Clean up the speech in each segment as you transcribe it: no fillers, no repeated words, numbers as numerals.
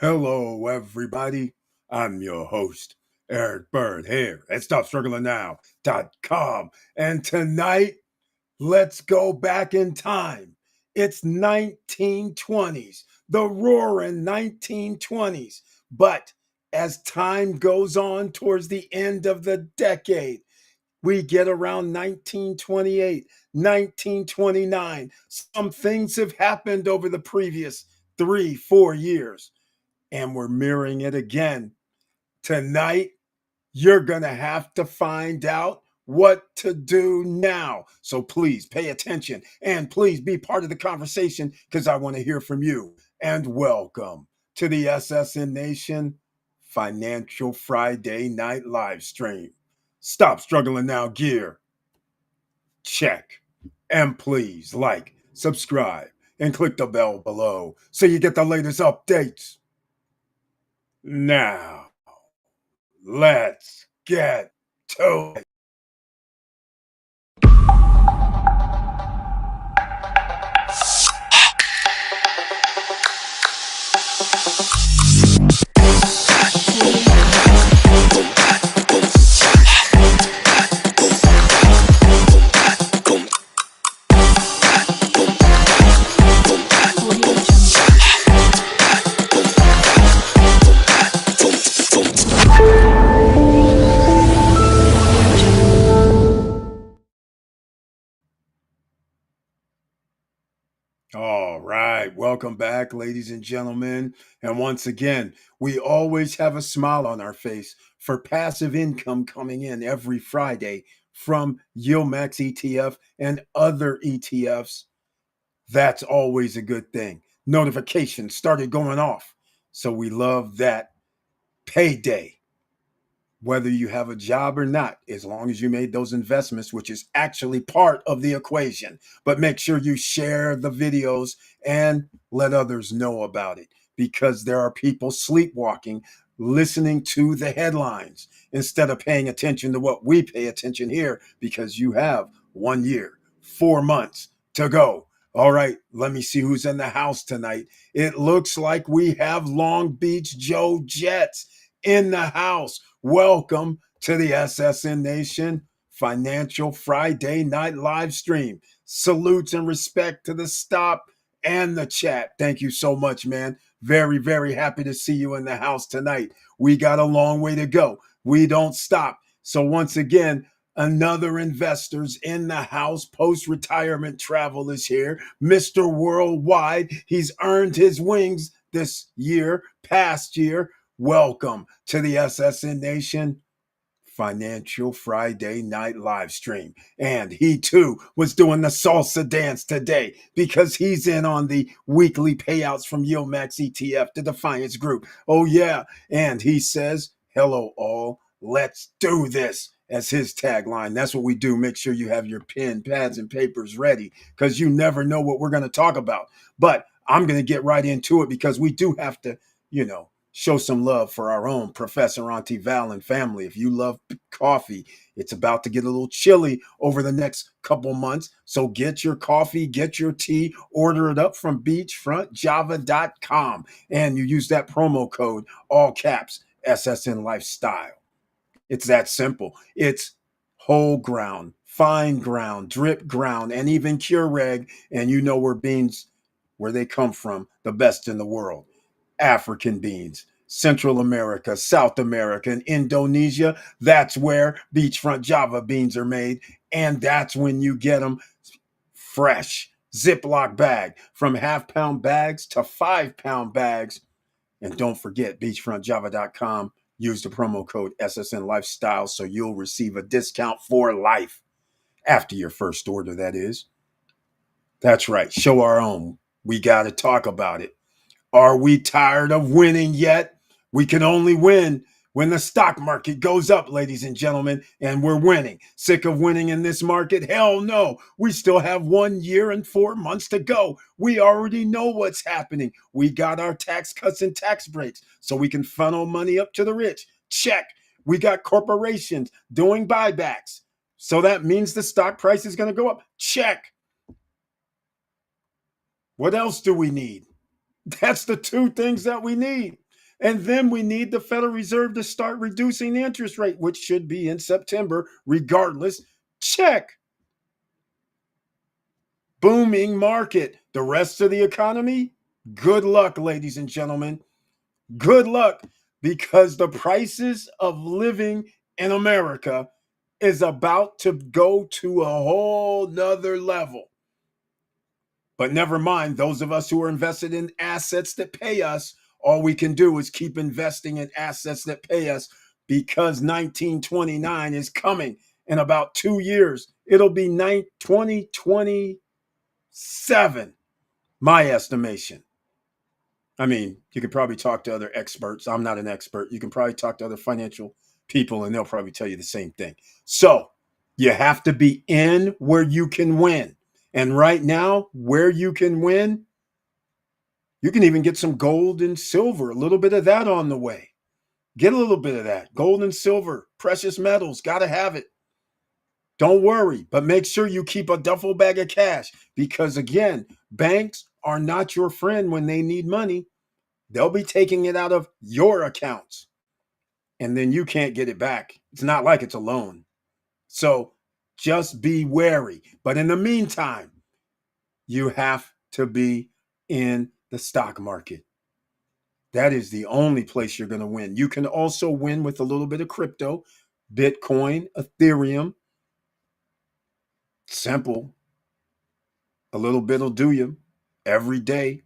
Hello, everybody. I'm your host, Eric Bird, here at StopStrugglingNow.com. And tonight, let's go back in time. It's 1920s, the roaring 1920s. But as time goes on towards the end of the decade, we get around 1928, 1929. Some things have happened over the previous 3, 4 years and we're mirroring it again. Tonight, you're going to have to find out what to do now. So please pay attention and please be part of the conversation because I want to hear from you. And welcome to the SSN Nation Financial Friday Night Live Stream. Stop struggling now, gear. Check. And please like, subscribe, and click the bell below so you get the latest updates. Now, let's get to it. All right, welcome back, ladies and gentlemen. And once again, we always have a smile on our face for passive income coming in every Friday from YieldMax ETF and other ETFs. That's always a good thing. Notifications started going off. So we love that payday. Whether you have a job or not, as long as you made those investments, which is actually part of the equation. But make sure you share the videos and let others know about it because there are people sleepwalking, listening to the headlines instead of paying attention to what we pay attention here because you have 1 year, 4 months to go. All right, let me see who's in the house tonight. It looks like we have Long Beach Joe Jets in the house. Welcome to the SSN Nation Financial Friday Night Live Stream. Salutes and respect to the stop and the chat. Thank you so much, man. Very, very happy to see you in the house tonight. We got a long way to go. We don't stop. So once again, another investor's in the house. Post-retirement travel is here. Mr. Worldwide. He's earned his wings this year, past year. Welcome to the SSN Nation Financial Friday Night Live Stream. And he too was doing the salsa dance today because he's in on the weekly payouts from YieldMax ETF, the Defiance Group. Oh, yeah. And he says, hello, all. Let's do this as his tagline. That's what we do. Make sure you have your pen, pads, and papers ready because you never know what we're going to talk about. But I'm going to get right into it because we do have to, show some love for our own Professor Auntie Val and family. If you love coffee, it's about to get a little chilly over the next couple months. So get your coffee, get your tea, order it up from beachfrontjava.com. And you use that promo code, all caps, SSN Lifestyle. It's that simple. It's whole ground, fine ground, drip ground, and even Keurig. And you know where beans, where they come from, the best in the world. African beans, Central America, South America, and Indonesia. That's where beachfront Java beans are made. And that's when you get them fresh, Ziploc bag, from half-pound bags to 5-pound bags. And don't forget, beachfrontjava.com. Use the promo code SSN Lifestyle so you'll receive a discount for life after your first order, that is. That's right. Show our own. We got to talk about it. Are we tired of winning yet? We can only win when the stock market goes up, ladies and gentlemen, and we're winning. Sick of winning in this market? Hell no. We still have 1 year and 4 months to go. We already know what's happening. We got our tax cuts and tax breaks so we can funnel money up to the rich. Check. We got corporations doing buybacks. So that means the stock price is going to go up. Check. What else do we need? That's the two things that we need. And then we need the Federal Reserve to start reducing the interest rate, which should be in September, regardless. Check. Booming market. The rest of the economy, good luck, ladies and gentlemen. Good luck, because the prices of living in America is about to go to a whole nother level. But never mind, those of us who are invested in assets that pay us, all we can do is keep investing in assets that pay us, because 1929 is coming in about 2 years. It'll be 2027, my estimation. I mean, you could probably talk to other experts. I'm not an expert. You can probably talk to other financial people, and they'll probably tell you the same thing. So you have to be in where you can win. And right now, where you can win, you can even get some gold and silver, a little bit of that on the way. Get a little bit of that. Gold and silver, precious metals, got to have it. Don't worry, but make sure you keep a duffel bag of cash, because, again, banks are not your friend when they need money. They'll be taking it out of your accounts, and then you can't get it back. It's not like it's a loan. So just be wary. But in the meantime, you have to be in the stock market. That is the only place you're going to win. You can also win with a little bit of crypto, Bitcoin, Ethereum. Simple. A little bit will do you every day,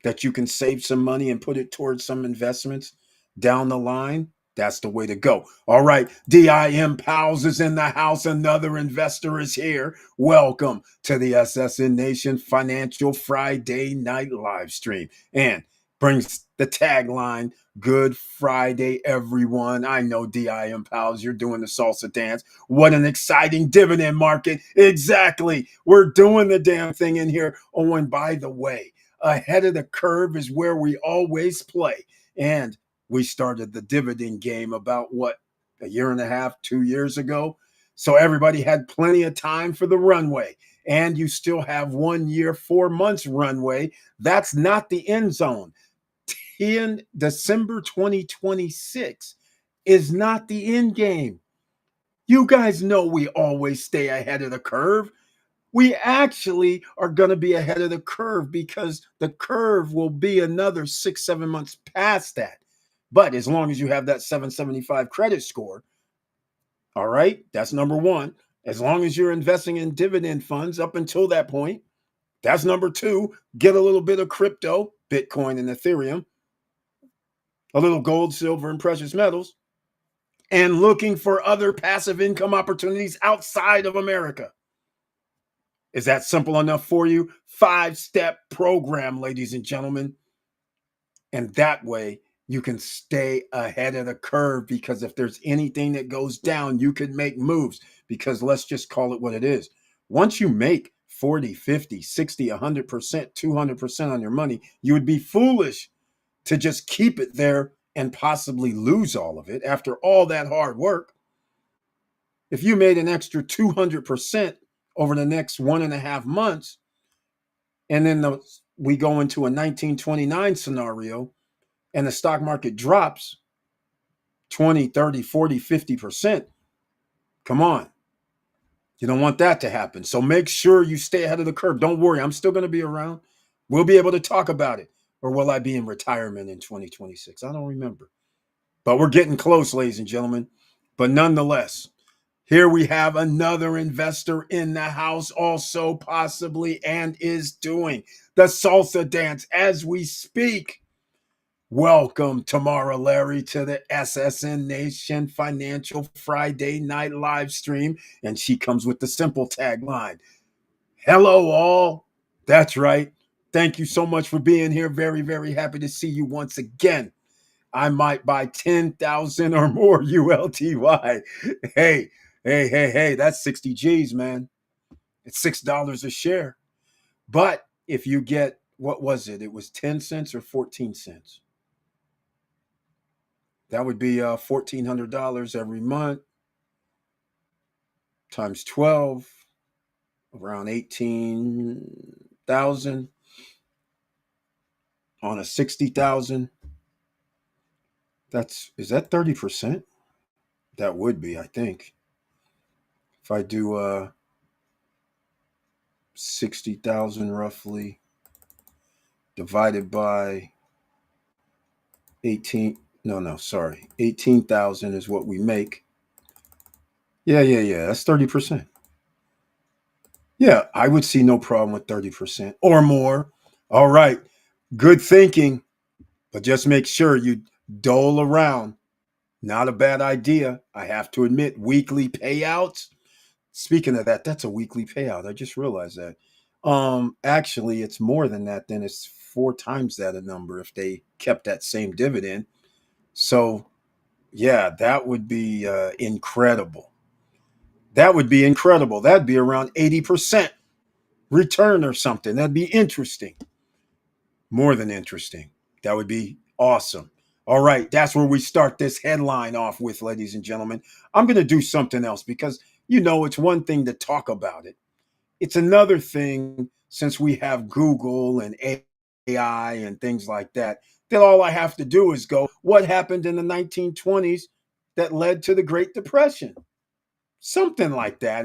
that you can save some money and put it towards some investments down the line. That's the way to go. All right, DIM Pals is in the house. Another investor is here. Welcome to the SSN Nation Financial Friday Night Live Stream. And brings the tagline, Good Friday, everyone. I know, DIM Pals, you're doing the salsa dance. What an exciting dividend market. Exactly. We're doing the damn thing in here. Oh, and by the way, ahead of the curve is where we always play. And we started the dividend game about what, a year and a half, 2 years ago. So everybody had plenty of time for the runway. And you still have 1 year, 4 months runway. That's not the end zone. In December 2026 is not the end game. You guys know we always stay ahead of the curve. We actually are going to be ahead of the curve, because the curve will be another 6, 7 months past that. But as long as you have that 775 credit score, all right, that's number one. As long as you're investing in dividend funds up until that point, that's number two. Get a little bit of crypto, Bitcoin and Ethereum, a little gold, silver, and precious metals, and looking for other passive income opportunities outside of America. Is that simple enough for you? 5-step program, ladies and gentlemen. And that way you can stay ahead of the curve, because if there's anything that goes down, you can make moves. Because let's just call it what it is. Once you make 40, 50, 60, 100%, 200% on your money, you would be foolish to just keep it there and possibly lose all of it after all that hard work. If you made an extra 200% over the next 1.5 months, and then we go into a 1929 scenario and the stock market drops 20, 30, 40, 50%, come on. You don't want that to happen. So make sure you stay ahead of the curve. Don't worry, I'm still going to be around. We'll be able to talk about it. Or will I be in retirement in 2026? I don't remember. But we're getting close, ladies and gentlemen. But nonetheless, here we have another investor in the house also, possibly, and is doing the salsa dance as we speak. Welcome, Tamara Larry, to the SSN Nation Financial Friday Night Live Stream. And she comes with the simple tagline, Hello, all. That's right. Thank you so much for being here. Very, very happy to see you once again. I might buy 10,000 or more ULTY. Hey, that's 60 G's, man. It's $6 a share. But if you get, what was it? It was 10 cents or 14 cents. That would be $1,400 every month times 12, around 18,000 on a 60,000. Is that 30%? That would be, I think. If I do 60,000 roughly divided by 18, no, no, sorry. 18,000 is what we make. Yeah, yeah, yeah. That's 30%. Yeah, I would see no problem with 30% or more. All right. Good thinking, but just make sure you dole around. Not a bad idea. I have to admit, weekly payouts. Speaking of that, that's a weekly payout. I just realized that. Actually, it's more than that. Then it's four times that a number if they kept that same dividend. So, yeah, that would be incredible. That would be incredible. That'd be around 80% return or something. That'd be interesting. More than interesting. That would be awesome. All right, that's where we start this headline off with, ladies and gentlemen. I'm going to do something else because, it's one thing to talk about it. It's another thing since we have Google and AI and things like that, that all I have to do is go, what happened in the 1920s that led to the Great Depression? Something like that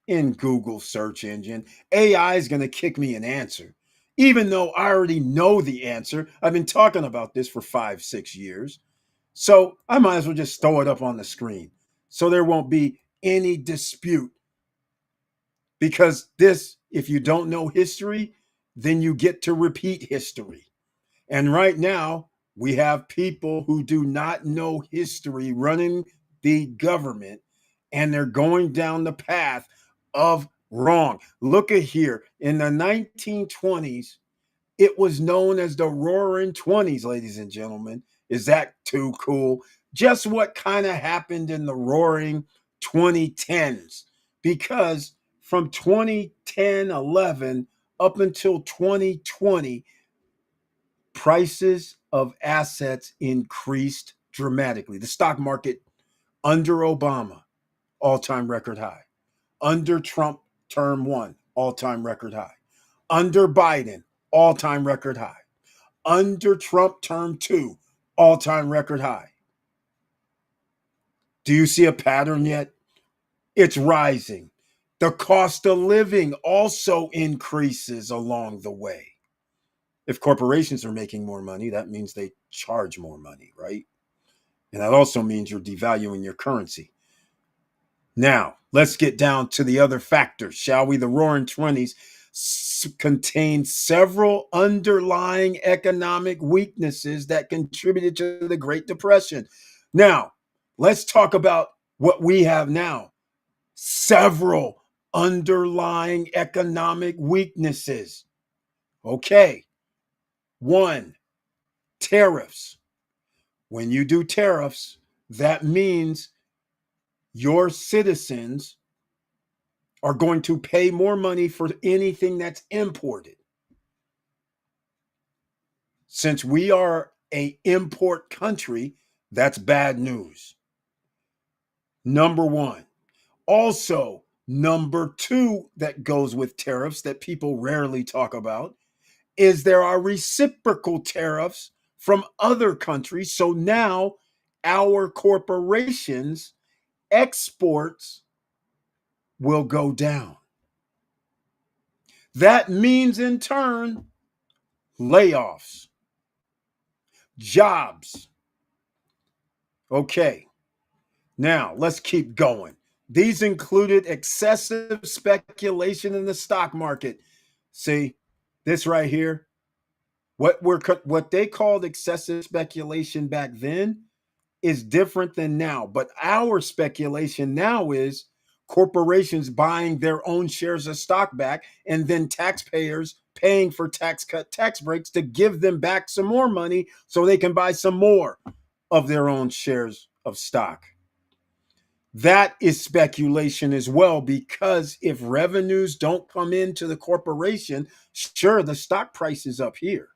in Google search engine. AI is going to kick me an answer. Even though I already know the answer, I've been talking about this for 5, 6 years. So I might as well just throw it up on the screen so there won't be any dispute. Because if you don't know history, then you get to repeat history. And right now, we have people who do not know history running the government, and they're going down the path of wrong. Look at here. In the 1920s, it was known as the Roaring Twenties, ladies and gentlemen. Is that too cool? Just what kind of happened in the Roaring 2010s? Because from 2010-11 up until 2020, prices of assets increased dramatically. The stock market under Obama, all time record high. Under Trump, term one, all time record high. Under Biden, all time record high. Under Trump, term two, all time record high. Do you see a pattern yet? It's rising. The cost of living also increases along the way. If corporations are making more money, that means they charge more money, right? And that also means you're devaluing your currency. Now, let's get down to the other factors, shall we? The Roaring Twenties contain several underlying economic weaknesses that contributed to the Great Depression. Now, let's talk about what we have now. Several underlying economic weaknesses. Okay. One, tariffs. When you do tariffs, that means your citizens are going to pay more money for anything that's imported. Since we are an import country, that's bad news. Number one. Also, number two that goes with tariffs that people rarely talk about is there are reciprocal tariffs from other countries. So now our corporations' exports will go down. That means in turn, layoffs, jobs. Okay, now let's keep going. These included excessive speculation in the stock market. See, this right here, what they called excessive speculation back then is different than now. But our speculation now is corporations buying their own shares of stock back and then taxpayers paying for tax cut tax breaks to give them back some more money so they can buy some more of their own shares of stock. That is speculation as well, because if revenues don't come into the corporation, sure, the stock price is up here.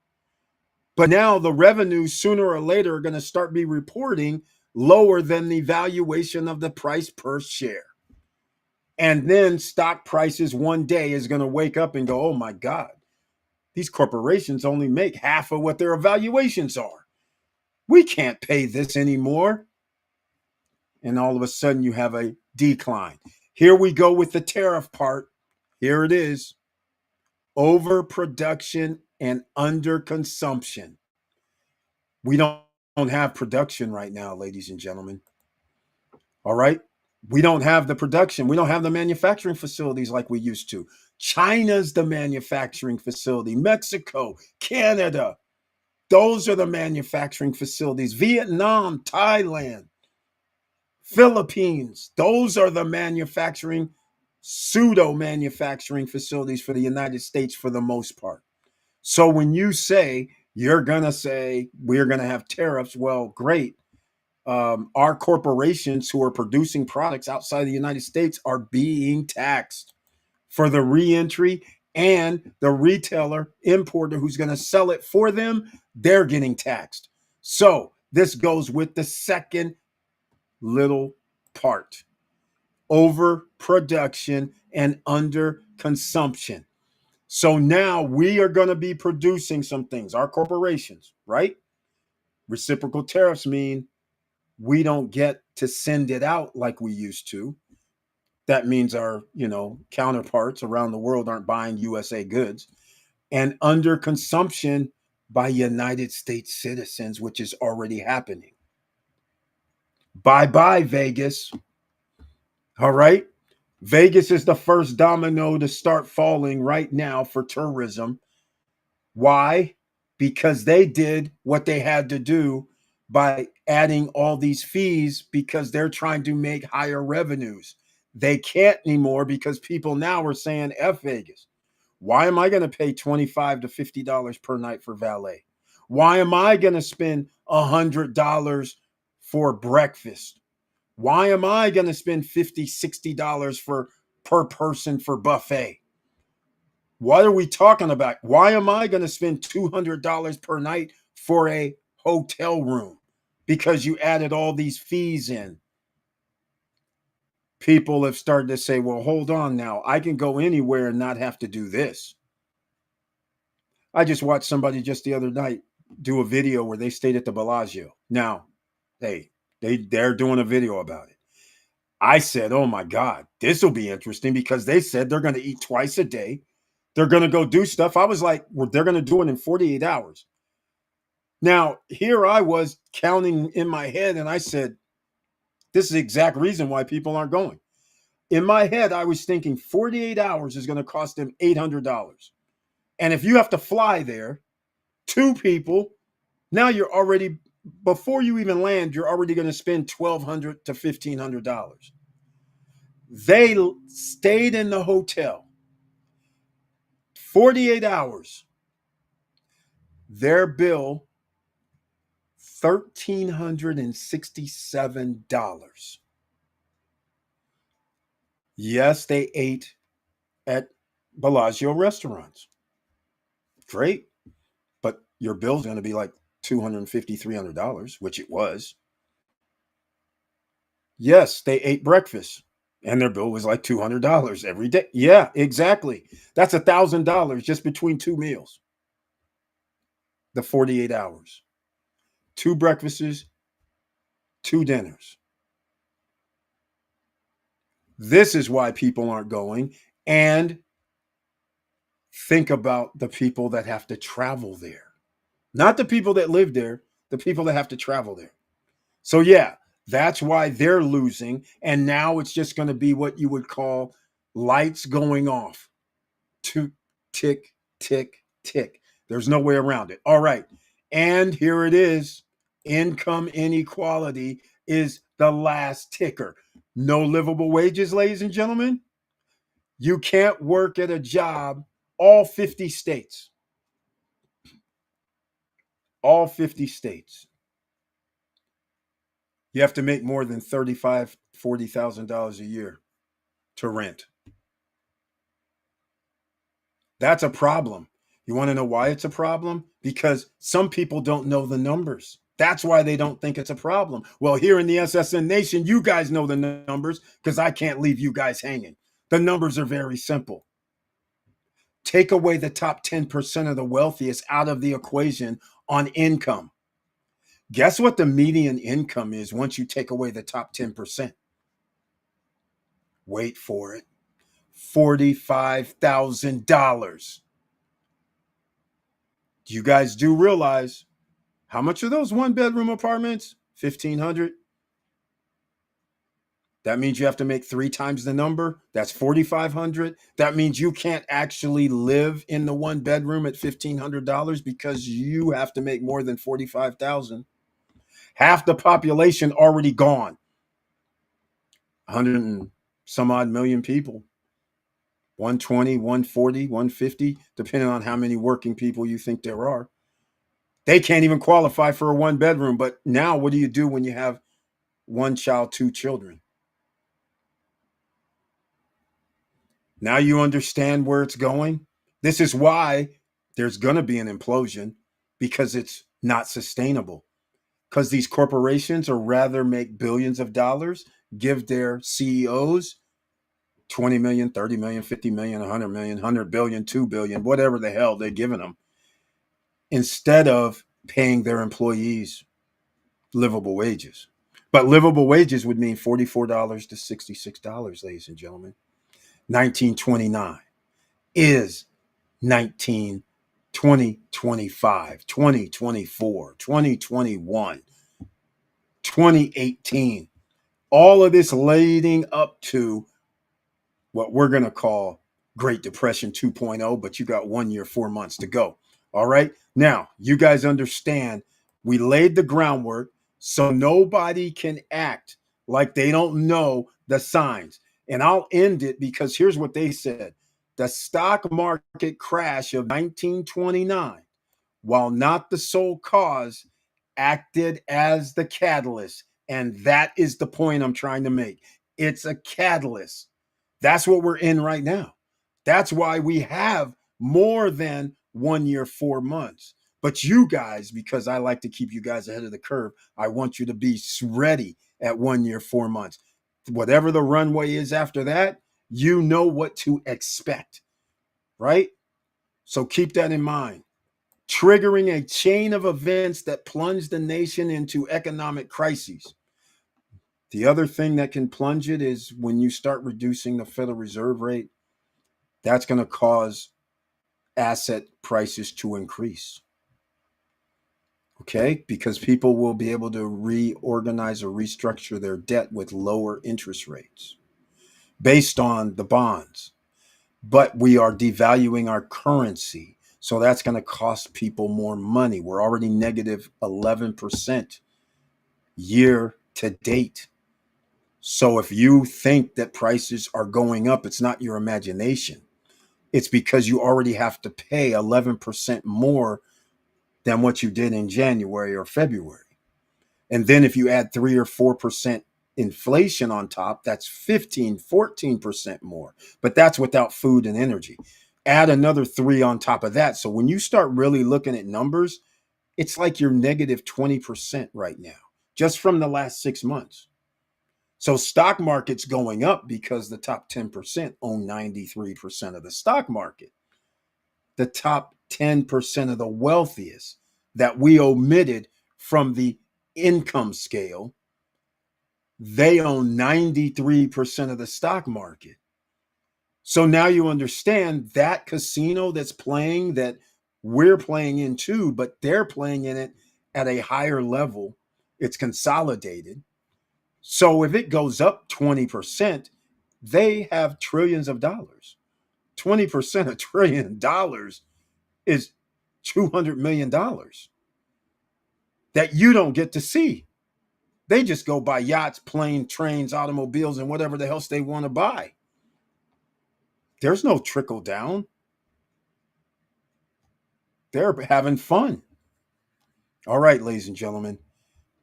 But now the revenues sooner or later are going to start be reporting lower than the valuation of the price per share. And then stock prices one day is going to wake up and go, oh my God, these corporations only make half of what their evaluations are. We can't pay this anymore. And all of a sudden you have a decline. Here we go with the tariff part. Here it is: overproduction and underconsumption. We don't have production right now, ladies and gentlemen. All right. We don't have the production. We don't have the manufacturing facilities like we used to. China's the manufacturing facility. Mexico, Canada, those are the manufacturing facilities. Vietnam, Thailand, Philippines, those are the manufacturing, pseudo manufacturing facilities for the United States for the most part. So when you say you're going to say we're going to have tariffs, well, great. Our corporations who are producing products outside the United States are being taxed for the reentry, and the retailer importer who's going to sell it for them, they're getting taxed. So this goes with the second little part: overproduction and under consumption. So now we are going to be producing some things, our corporations, right? Reciprocal tariffs mean we don't get to send it out like we used to. That means our, counterparts around the world aren't buying USA goods. And under consumption by United States citizens, which is already happening. Bye bye, Vegas. All right. Vegas is the first domino to start falling right now for tourism. Why? Because they did what they had to do by adding all these fees because they're trying to make higher revenues. They can't anymore because people now are saying F Vegas. Why am I going to pay $25 to $50 per night for valet? Why am I going to spend $100 for breakfast? Why am I going to spend $50, $60 for per person for buffet? What are we talking about? Why am I going to spend $200 per night for a hotel room? Because you added all these fees in. People have started to say, well, hold on now. I can go anywhere and not have to do this. I just watched somebody just the other night do a video where they stayed at the Bellagio. Now, they're doing a video about it. I said, oh my God, this will be interesting because they said they're going to eat twice a day. They're going to go do stuff. I was like, well, they're going to do it in 48 hours. Now, here I was counting in my head, and I said, this is the exact reason why people aren't going. In my head, I was thinking 48 hours is going to cost them $800. And if you have to fly there, two people, now you're already, before you even land, you're already going to spend $1,200 to $1,500. They stayed in the hotel 48 hours. Their bill, $1,367. Yes, they ate at Bellagio restaurants. Great. But your bill's going to be like $250, $300, which it was. Yes, they ate breakfast and their bill was like $200 every day. Yeah, exactly. That's $1,000 just between two meals. The 48 hours. Two breakfasts, two dinners. This is why people aren't going. And think about the people that have to travel there. Not the people that live there, the people that have to travel there. So, yeah, that's why they're losing. And now it's just going to be what you would call lights going off. Tick, tick, tick, tick. There's no way around it. All right. And here it is: income inequality is the last ticker. No livable wages, ladies and gentlemen. You can't work at a job, all 50 states. All 50 states. You have to make more than $35,000, $40,000 a year to rent. That's a problem. You want to know why it's a problem? Because some people don't know the numbers. That's why they don't think it's a problem. Well, here in the SSN Nation, you guys know the numbers because I can't leave you guys hanging. The numbers are very simple. Take away the top 10% of the wealthiest out of the equation on income. Guess what the median income is once you take away the top 10%? Wait for it. $45,000. You guys do realize how much are those one bedroom apartments? 1,500. That means you have to make three times the number. That's 4,500. That means you can't actually live in the one bedroom at $1,500 because you have to make more than 45,000. Half the population already gone. 100 and some odd million people. 120, 140, 150, depending on how many working people you think there are. They can't even qualify for a one bedroom. But now, what do you do when you have one child, two children? Now you understand where it's going. This is why there's going to be an implosion, because it's not sustainable. Because these corporations, or rather make billions of dollars, give their CEOs 20 million, 30 million, 50 million, 100 million, 100 billion, 2 billion, whatever the hell they're giving them, instead of paying their employees livable wages. But livable wages would mean $44 to $66, ladies and gentlemen. 1929 is 19, 2025, 2024, 2021, 2018. All of this leading up to what we're going to call Great Depression 2.0, but you got 1 year, 4 months to go. All right. Now, you guys understand we laid the groundwork so nobody can act like they don't know the signs. And I'll end it because here's what they said: the stock market crash of 1929, while not the sole cause, acted as the catalyst. And that is the point I'm trying to make. It's a catalyst. That's what we're in right now. That's why we have more than 1 year, 4 months. But you guys, because I like to keep you guys ahead of the curve, I want you to be ready at 1 year, 4 months. Whatever the runway is after that, you know what to expect, right? So keep that in mind. Triggering a chain of events that plunge the nation into economic crises. The other thing that can plunge it is when you start reducing the Federal Reserve rate, that's going to cause asset prices to increase. Okay? Because people will be able to reorganize or restructure their debt with lower interest rates based on the bonds. But we are devaluing our currency. So that's going to cost people more money. We're already negative 11% year to date. So if you think that prices are going up, it's not your imagination. It's because you already have to pay 11% more than what you did in January or February. And then if you add 3 or 4% inflation on top, that's 15, 14% more. But that's without food and energy. Add another 3 on top of that. So when you start really looking at numbers, it's like you're negative 20% right now, just from the last 6 months. So stock market's going up because the top 10% own 93% of the stock market. The top 10% of the wealthiest that we omitted from the income scale, they own 93% of the stock market. So now you understand that casino that's playing, that we're playing in too, but they're playing in it at a higher level. It's consolidated. So if it goes up 20%, they have trillions of dollars. 20% of $1 trillion is $200 million that you don't get to see. They just go buy yachts, planes, trains, automobiles, and whatever the else they want to buy. There's no trickle down. They're having fun. All right, ladies and gentlemen,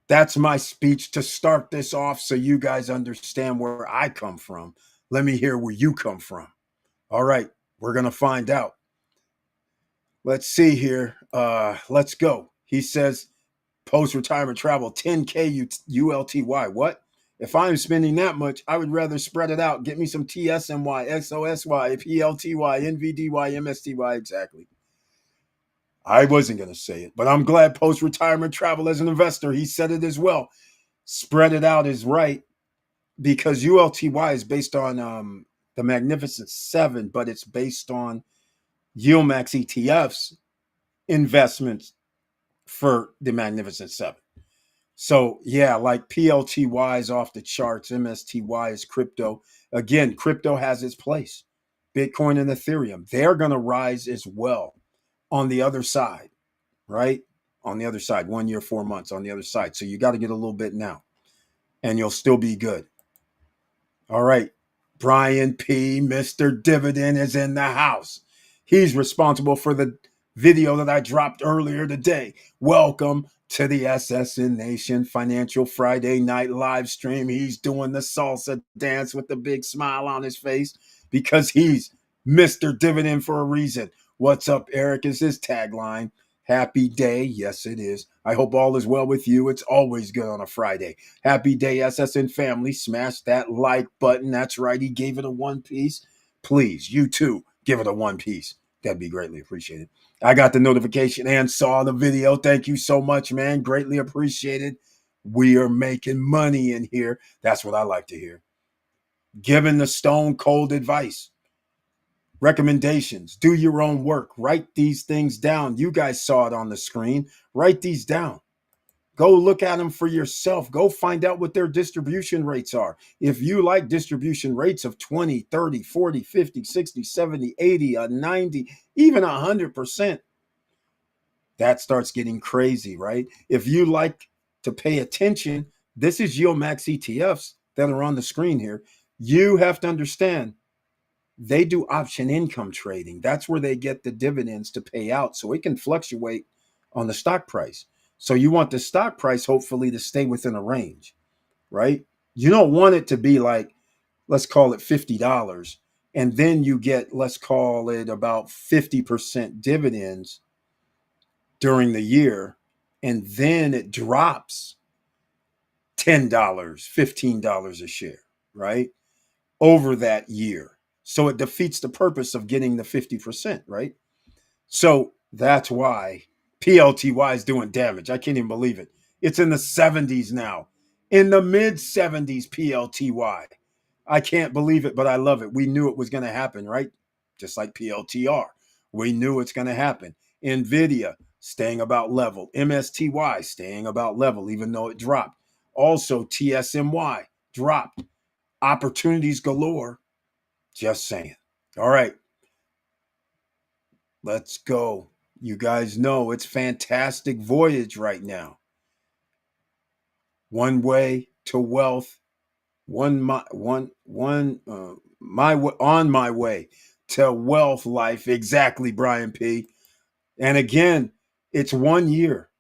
that's my speech to start this off so you guys understand where I come from. Let me hear where you come from. All right, we're going to find out. Let's see here. Let's go. He says, post-retirement travel, 10K ULTY. What? If I'm spending that much, I would rather spread it out. Get me some TSMY, XOSY, PLTY, NVDY, MSTY. Exactly. I wasn't going to say it, but I'm glad post retirement travel as an investor, he said it as well. Spread it out is right because ULTY is based on the Magnificent Seven, but it's based on Max ETFs investments for the Magnificent Seven. So yeah, like PLTY is off the charts, MSTY is crypto. Again, crypto has its place. Bitcoin and Ethereum, they're going to rise as well on the other side, right? On the other side, 1 year, 4 months on the other side. So you got to get a little bit now and you'll still be good. All right. Brian P. Mr. Dividend is in the house. He's responsible for the video that I dropped earlier today. Welcome to the SSN Nation Financial Friday night live stream. He's doing the salsa dance with a big smile on his face because he's Mr. Dividend for a reason. What's up, Eric? Is his tagline. Happy day. Yes, it is. I hope all is well with you. It's always good on a Friday. Happy day, SSN family. Smash that like button. That's right. He gave it a 1 piece. Please, you too, give it a 1 piece. That'd be greatly appreciated. I got the notification and saw the video. Thank you so much, man. Greatly appreciated. We are making money in here. That's what I like to hear. Giving the stone cold advice. Recommendations. Do your own work. Write these things down. You guys saw it on the screen. Write these down. Go look at them for yourself. Go find out what their distribution rates are. If you like distribution rates of 20, 30, 40, 50, 60, 70, 80, 90, even 100%, that starts getting crazy, right? If you like to pay attention, this is Max ETFs that are on the screen here. You have to understand they do option income trading. That's where they get the dividends to pay out. So it can fluctuate on the stock price. So you want the stock price, hopefully, to stay within a range, right? You don't want it to be like, let's call it $50. And then you get, let's call it about 50% dividends during the year. And then it drops $10, $15 a share, right? Over that year. So it defeats the purpose of getting the 50%, right? So that's why PLTY is doing damage. I can't even believe it. It's in the 70s now. In the mid 70s, PLTY. I can't believe it, but I love it. We knew it was going to happen, right? Just like PLTR. We knew it's going to happen. NVIDIA staying about level. MSTY staying about level, even though it dropped. Also, TSMY dropped. Opportunities galore. Just saying. All right. Let's go. You guys know it's fantastic voyage right now. One way to wealth, on my way to wealth life. Exactly, Brian P. And again, it's 1 year.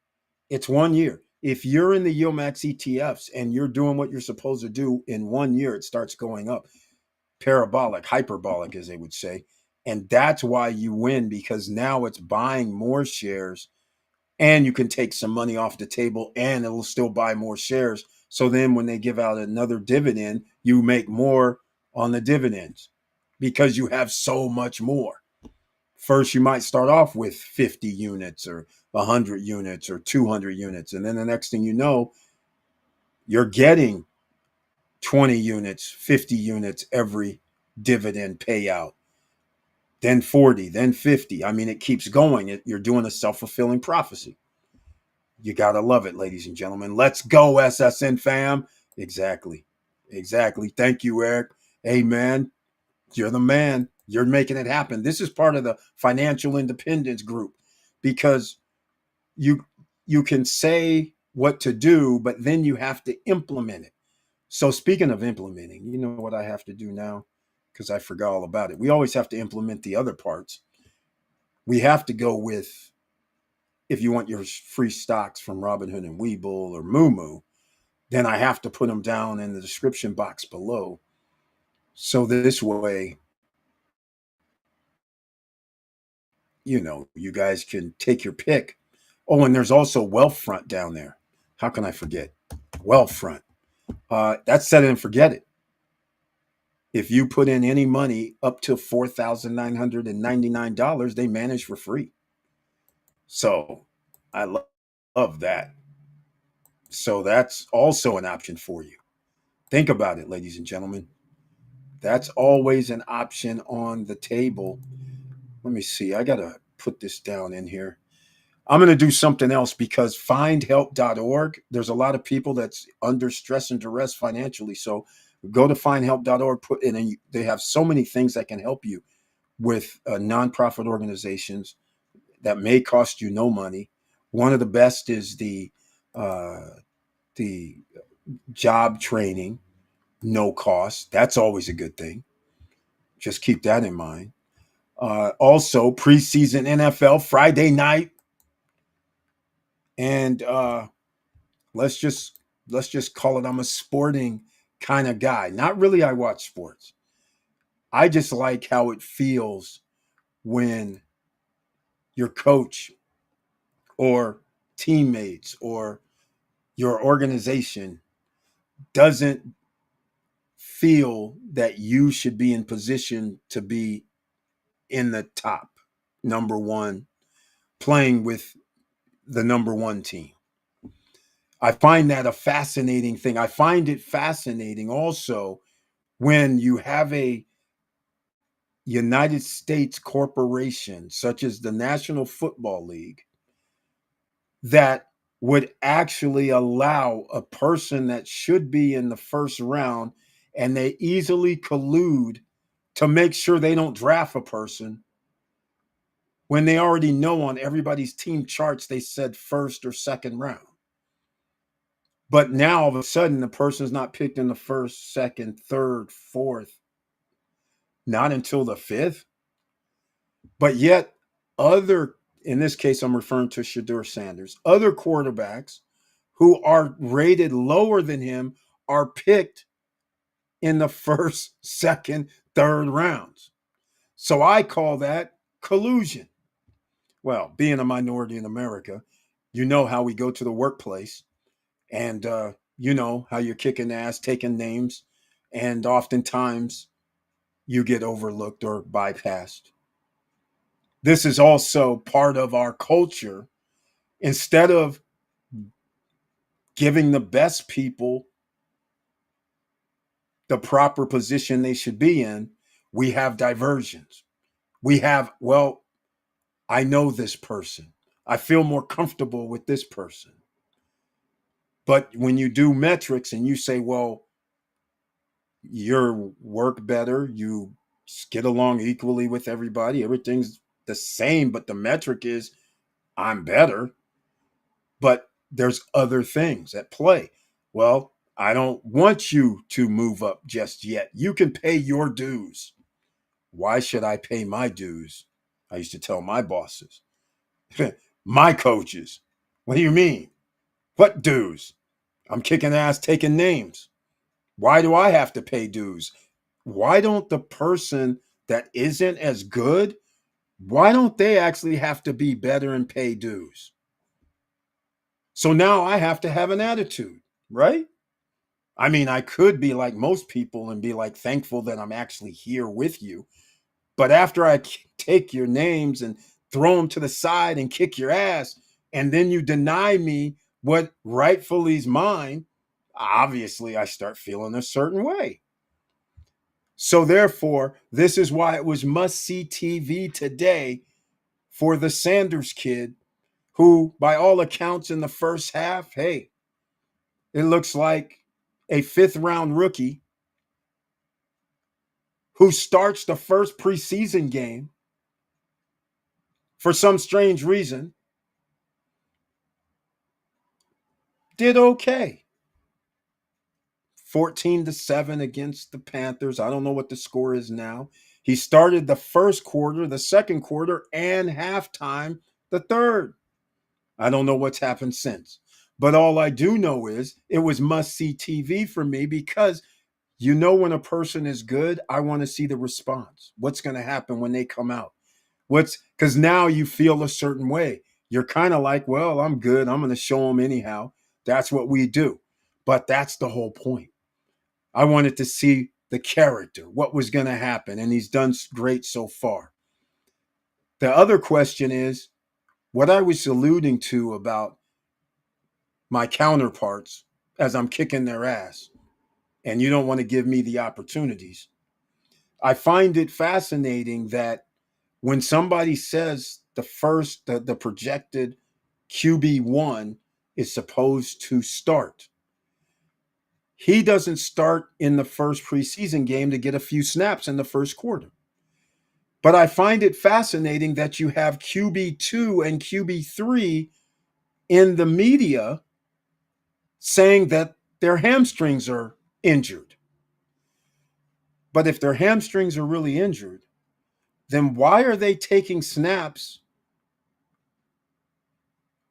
It's 1 year. If you're in the Max ETFs and you're doing what you're supposed to do in 1 year, it starts going up. Parabolic, hyperbolic, as they would say. And that's why you win, because now it's buying more shares and you can take some money off the table and it'll still buy more shares. So then when they give out another dividend, you make more on the dividends because you have so much more. First, you might start off with 50 units or 100 units or 200 units. And then the next thing you know, you're getting 20 units, 50 units every dividend payout, then 40, then 50. I mean, it keeps going. You're doing a self-fulfilling prophecy. You got to love it, ladies and gentlemen. Let's go, SSN fam. Exactly. Exactly. Thank you, Eric. Hey, man, you're the man. You're making it happen. This is part of the financial independence group because you you can say what to do, but then you have to implement it. So speaking of implementing, you know what I have to do now? Because I forgot all about it. We always have to implement the other parts. We have to go with, if you want your free stocks from Robinhood and Webull or Moomoo, then I have to put them down in the description box below. So this way, you guys can take your pick. Oh, and there's also Wealthfront down there. How can I forget? Wealthfront. That's set it and forget it. If you put in any money up to $4,999, they manage for free. So I love that. So that's also an option for you. Think about it, ladies and gentlemen. That's always an option on the table. Let me see. I got to put this down in here. I'm going to do something else because findhelp.org, there's a lot of people that's under stress and duress financially. So go to findhelp.org, put in, and they have so many things that can help you with nonprofit organizations that may cost you no money. One of the best is uh, the job training, no cost. That's always a good thing. Just keep that in mind. Also, preseason NFL Friday night, and let's just let's just call it. I'm a sporting kind of guy. Not really. I watch sports. I just like how it feels when your coach or teammates or your organization doesn't feel that you should be in position to be in the top number one, playing with the number one team. I find that a fascinating thing. I find it fascinating also when you have a United States corporation, such as the National Football League, that would actually allow a person that should be in the first round and they easily collude to make sure they don't draft a person when they already know on everybody's team charts they said first or second round. But now all of a sudden the person's not picked in the first, second, third, fourth, not until the fifth. But yet, other, in this case, I'm referring to Shadur Sanders, other quarterbacks who are rated lower than him are picked in the first, second, third rounds. So I call that collusion. Well, being a minority in America, you know how we go to the workplace and you know how you're kicking ass, taking names, and oftentimes you get overlooked or bypassed. This is also part of our culture. Instead of giving the best people the proper position they should be in, we have diversions. We have, well, I know this person. I feel more comfortable with this person. But when you do metrics and you say, well, you work better, you get along equally with everybody, everything's the same, but the metric is I'm better, but there's other things at play. Well, I don't want you to move up just yet. You can pay your dues. Why should I pay my dues? I used to tell my bosses, my coaches. What do you mean? What dues? I'm kicking ass, taking names. Why do I have to pay dues? Why don't the person that isn't as good, why don't they actually have to be better and pay dues? So now I have to have an attitude, right? I mean, I could be like most people and be like thankful that I'm actually here with you. But after I take your names and throw them to the side and kick your ass, and then you deny me what rightfully is mine, obviously I start feeling a certain way. So therefore, this is why it was must see TV today for the Sanders kid, who, by all accounts, in the first half, hey, it looks like a fifth round rookie who starts the first preseason game for some strange reason, did okay. 14-7 against the Panthers. I don't know what the score is now. He started the first quarter, the second quarter, and halftime, the third. I don't know what's happened since. But all I do know is it was must see TV for me because you know when a person is good, I want to see the response. What's going to happen when they come out? What's because now you feel a certain way. You're kind of like, well, I'm good. I'm going to show them anyhow. That's what we do. But that's the whole point. I wanted to see the character, what was going to happen. And he's done great so far. The other question is, what I was alluding to about my counterparts as I'm kicking their ass, and you don't want to give me the opportunities. I find it fascinating that when somebody says the projected QB1 is supposed to start, he doesn't start in the first preseason game to get a few snaps in the first quarter. But I find it fascinating that you have QB2 and QB3 in the media saying that their hamstrings are injured. But if their hamstrings are really injured, then why are they taking snaps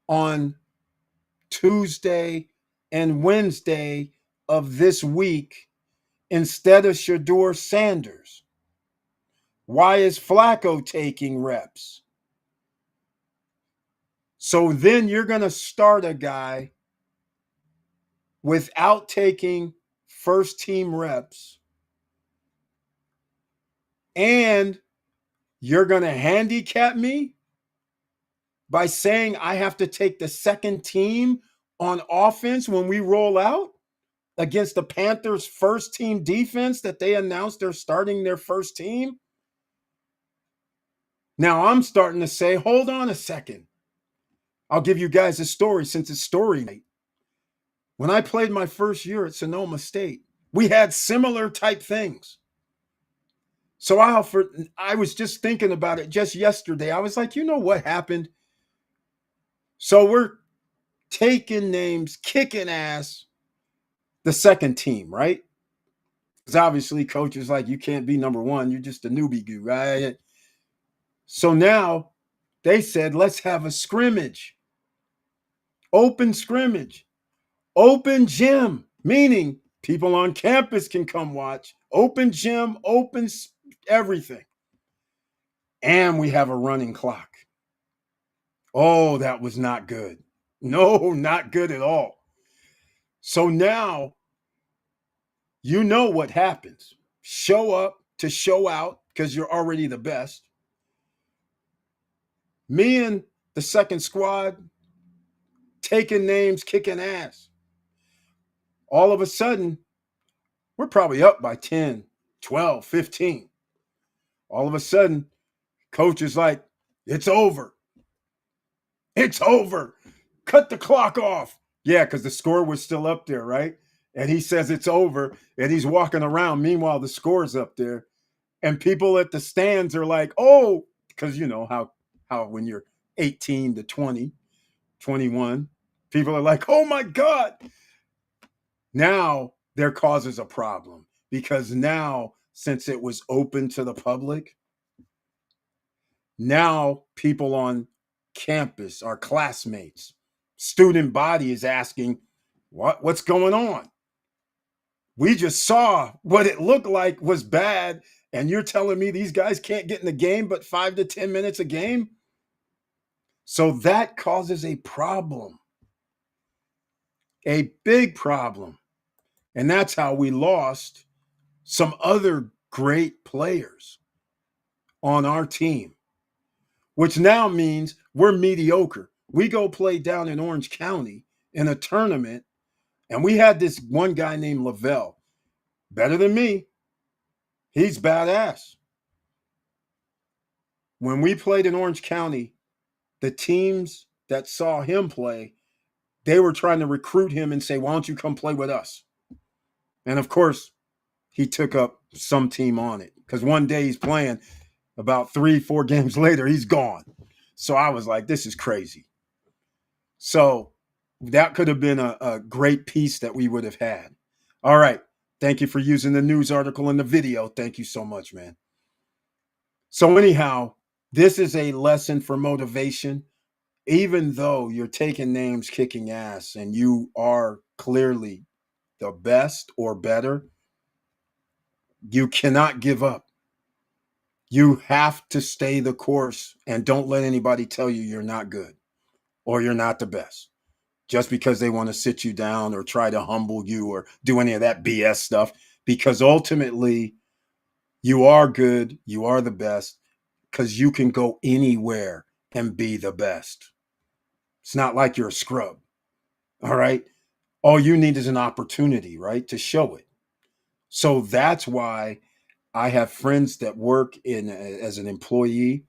on Tuesday and Wednesday of this week instead of Shador Sanders? Why is Flacco taking reps? So then you're going to start a guy without taking first team reps, and you're going to handicap me by saying I have to take the second team on offense when we roll out against the Panthers' first team defense that they announced they're starting their first team. Now I'm starting to say, hold on a second. I'll give you guys a story since it's story night. When I played my first year at Sonoma State, we had similar type things. So I was just thinking about it just yesterday. I was like, you know what happened? So we're taking names, kicking ass, the second team, right? Because obviously coach is like, you can't be number one. You're just a newbie goo, right? So now they said, let's have a scrimmage, open scrimmage, open gym, meaning people on campus can come watch, open gym, open everything. And we have a running clock. Oh, that was not good. No, not good at all. So now you know what happens. Show up to show out because you're already the best. Me and the second squad taking names, kicking ass. All of a sudden, we're probably up by 10, 12, 15. All of a sudden, coach is like, it's over. It's over. Cut the clock off. Yeah, because the score was still up there, right? And he says it's over, and he's walking around. Meanwhile, the score's up there. And people at the stands are like, oh, because you know how when you're 18 to 20, 21, people are like, oh my God. Now there causes a problem because now, since it was open to the public, now people on campus, our classmates, student body is asking, what's going on? We just saw what it looked like was bad, and you're telling me these guys can't get in the game but 5 to 10 minutes a game? So that causes a problem, a big problem. And that's how we lost some other great players on our team, which now means we're mediocre. We go play down in Orange County in a tournament, and we had this one guy named Lavelle, better than me. He's badass. When we played in Orange County, the teams that saw him play, they were trying to recruit him and say, why don't you come play with us? And of course, he took up some team on it because one day he's playing, about 3-4 games later, he's gone. So I was like, this is crazy. So that could have been a great piece that we would have had. All right. Thank you for using the news article and the video. Thank you so much, man. So anyhow, this is a lesson for motivation. Even though you're taking names, kicking ass, and you are clearly the best or better, you cannot give up. You have to stay the course and don't let anybody tell you you're not good or you're not the best just because they want to sit you down or try to humble you or do any of that BS stuff, because ultimately you are good, you are the best, because you can go anywhere and be the best. It's not like you're a scrub. All right. All you need is an opportunity, right, to show it. So that's why I have friends that work in as an employee,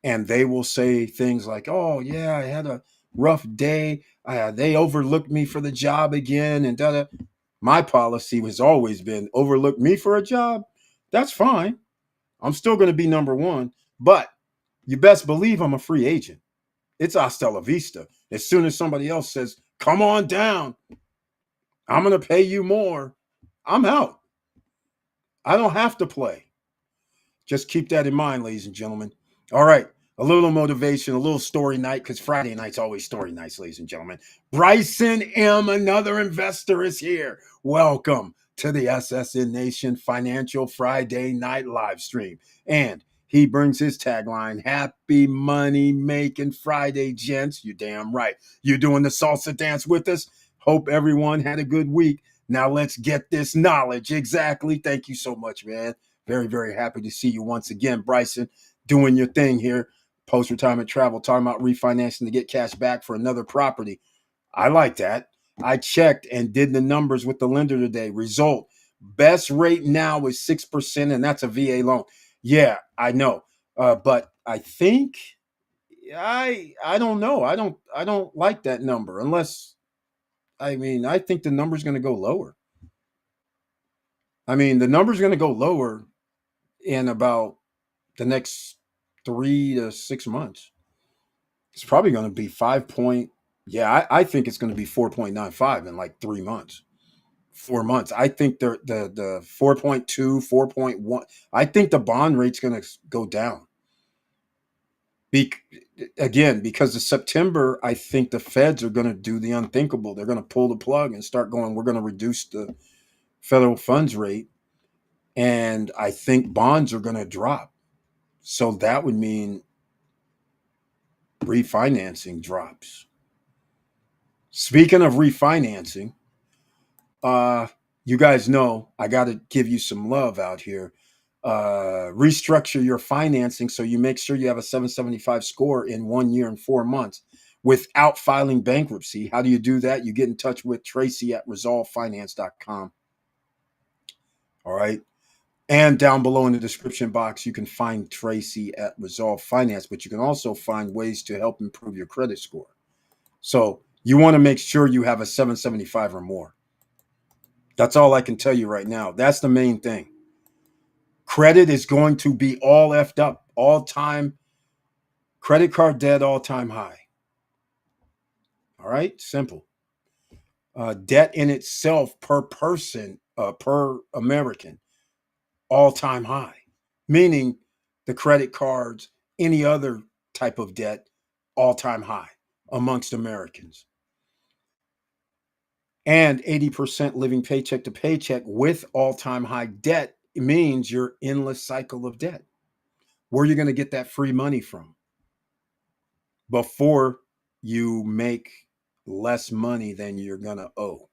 and they will say things like, "Oh yeah, I had a rough day. They overlooked me for the job again," and da da. My policy has always been overlook me for a job. That's fine. I'm still going to be number one, but you best believe I'm a free agent. It's hasta la vista. As soon as somebody else says, "Come on down, I'm going to pay you more," I'm out. I don't have to play. Just keep that in mind, ladies and gentlemen. All right. A little motivation, a little story night, because Friday night's always story nights, ladies and gentlemen. Bryson M., another investor, is here. Welcome to the SSN Nation Financial Friday Night live stream. And he brings his tagline, Happy Money Making Friday, gents. You damn right. You doing the salsa dance with us? Hope everyone had a good week. Now let's get this knowledge. Exactly. Thank you so much, man. Very, very happy to see you once again, Bryson, doing your thing here. Post retirement travel, talking about refinancing to get cash back for another property. I like that. I checked and did the numbers with the lender today. Result, best rate now is 6%, and that's a VA loan. Yeah, I know. But I think I don't know. I don't like that number unless I think the number's gonna go lower. The number's gonna go lower in about the next 3 to 6 months. It's probably going to be 5 point. Yeah, I think it's going to be 4.95 in like 3 months, 4 months. I think the 4.2, 4.1. I think the bond rate's going to go down. Be, Again, because of September, I think the feds are going to do the unthinkable. They're going to pull the plug and start going, we're going to reduce the federal funds rate. And I think bonds are going to drop. So that would mean refinancing drops. Speaking of refinancing, uh, you guys know I got to give you some love out here. Restructure your financing so you make sure you have a 775 score in 1 year and 4 months without filing bankruptcy. How do you do that? You get in touch with Tracy at resolvefinance.com. All right. And down below in the description box, you can find Tracy at Resolve Finance, but you can also find ways to help improve your credit score. So you want to make sure you have a 775 or more. That's all I can tell you right now. That's the main thing. Credit is going to be all effed up, all time. Credit card debt, all time high. All right, simple. Debt in itself per person, per American, all time high. Meaning the credit cards, any other type of debt, all time high amongst Americans. And 80% living paycheck to paycheck with all time high debt means your endless cycle of debt. Where are you going to get that free money from before you make less money than you're going to owe?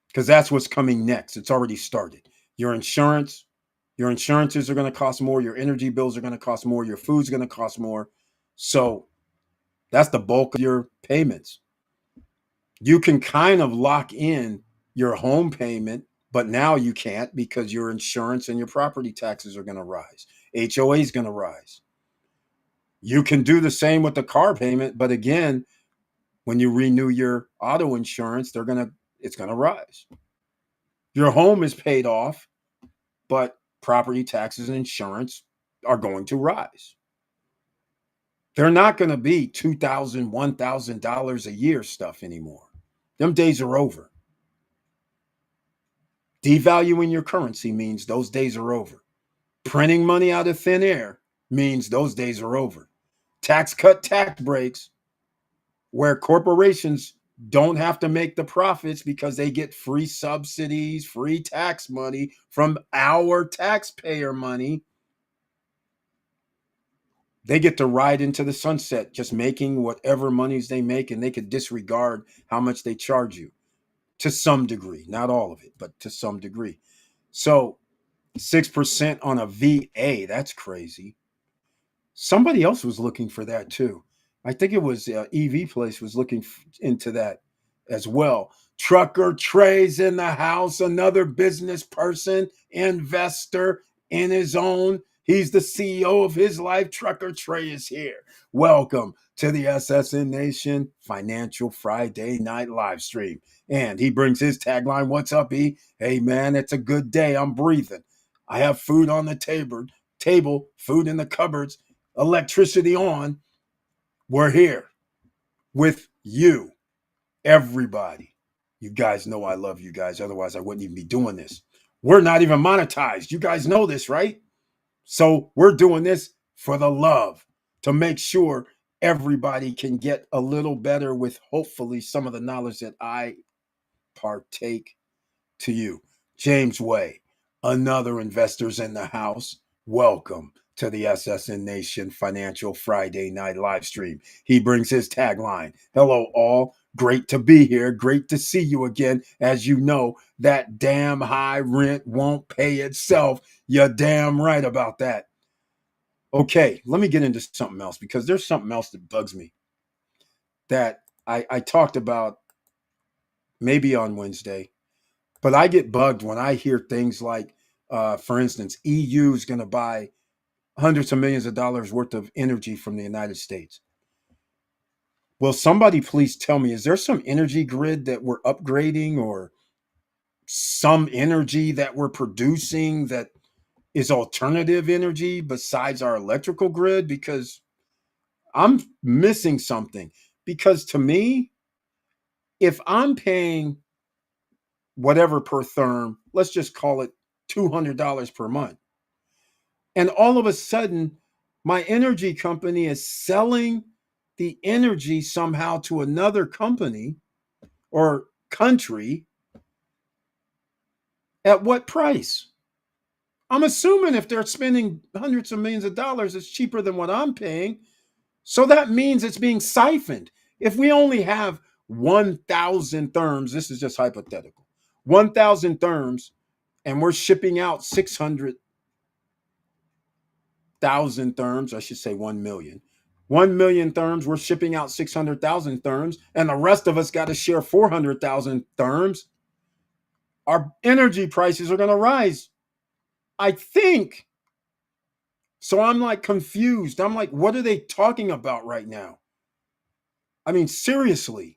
Because that's what's coming next. It's already started. Your insurance, your insurances are going to cost more. Your energy bills are going to cost more. Your food's going to cost more. So that's the bulk of your payments. You can kind of lock in your home payment, but now you can't because your insurance and your property taxes are going to rise. HOA is going to rise. You can do the same with the car payment, but again, when you renew your auto insurance, it's going to rise. Your home is paid off, but property taxes and insurance are going to rise. They're not going to be $2,000, $1,000 a year stuff anymore. Them days are over. Devaluing your currency means those days are over. Printing money out of thin air means those days are over. Tax cut, tax breaks, where corporations don't have to make the profits because they get free subsidies, free tax money from our taxpayer money. They get to ride into the sunset, just making whatever monies they make, and they could disregard how much they charge you to some degree. Not all of it, but to some degree. So 6% on a VA, that's crazy. Somebody else was looking for that too. I think it was EV Place was looking into that as well. Trucker Trey's in the house, another business person, investor in his own. He's the CEO of his life. Trucker Trey is here. Welcome to the SSN Nation Financial Friday Night Live Stream. And he brings his tagline, "What's up, E? Hey, man, it's a good day. I'm breathing. I have food on the table, food in the cupboards, electricity on. We're here with you, everybody. You guys know I love you guys. Otherwise, I wouldn't even be doing this. We're not even monetized. You guys know this, right? So we're doing this for the love to make sure everybody can get a little better with hopefully some of the knowledge that I partake to you. James Way, another investors in the house. Welcome to the SSN Nation Financial Friday Night Live Stream. He brings his tagline, "Hello, all. Great to be here. Great to see you again. As you know, that damn high rent won't pay itself. You're damn right about that." Okay, let me get into something else because there's something else that bugs me that I talked about maybe on Wednesday. But I get bugged when I hear things like, for instance, EU is going to buy hundreds of millions of dollars worth of energy from the United States. Will somebody please tell me, is there some energy grid that we're upgrading or some energy that we're producing that is alternative energy besides our electrical grid? Because I'm missing something. Because to me, if I'm paying whatever per therm, let's just call it $200 per month. And all of a sudden, my energy company is selling the energy somehow to another company or country at what price? I'm assuming if they're spending hundreds of millions of dollars, it's cheaper than what I'm paying. So that means it's being siphoned. If we only have 1,000 therms, this is just hypothetical, 1,000 therms, and we're shipping out 600,000 therms, I should say 1 million. 1 million therms, we're shipping out 600,000 therms, and the rest of us got to share 400,000 therms. Our energy prices are going to rise, I think. So I'm like confused. I'm like, what are they talking about right now? I mean, seriously.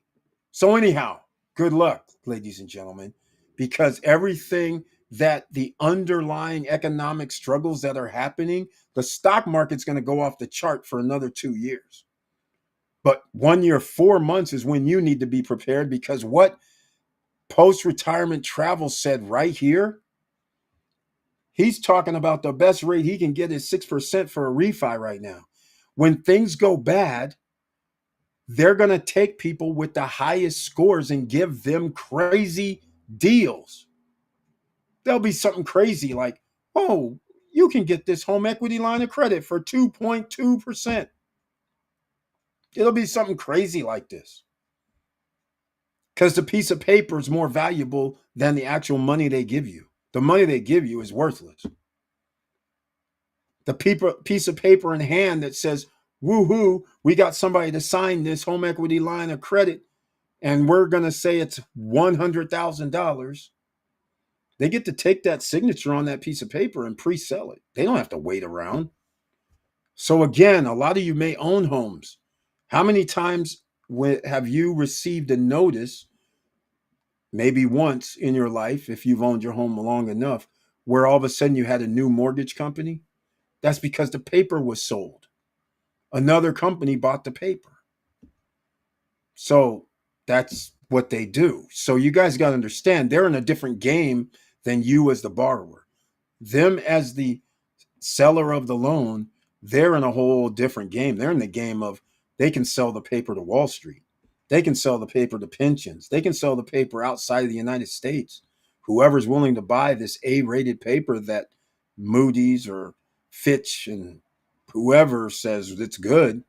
So, anyhow, good luck, ladies and gentlemen, because everything that the underlying economic struggles that are happening, the stock market's going to go off the chart for another 2 years. But 1 year, 4 months is when you need to be prepared because what post retirement travel said right here, he's talking about the best rate he can get is 6% for a refi right now. When things go bad, they're going to take people with the highest scores and give them crazy deals. There'll be something crazy like, oh, you can get this home equity line of credit for 2.2%. It'll be something crazy like this because the piece of paper is more valuable than the actual money they give you. The money they give you is worthless. The piece of paper in hand that says, woohoo, we got somebody to sign this home equity line of credit and we're going to say it's $100,000. They get to take that signature on that piece of paper and pre-sell it. They don't have to wait around. So again, a lot of you may own homes. How many times have you received a notice, maybe once in your life, if you've owned your home long enough, where all of a sudden you had a new mortgage company? That's because the paper was sold. Another company bought the paper. So that's what they do. So you guys got to understand they're in a different game than you as the borrower. Them as the seller of the loan, they're in a whole different game. They're in the game of they can sell the paper to Wall Street. They can sell the paper to pensions. They can sell the paper outside of the United States. Whoever's willing to buy this A-rated paper that Moody's or Fitch and whoever says it's good,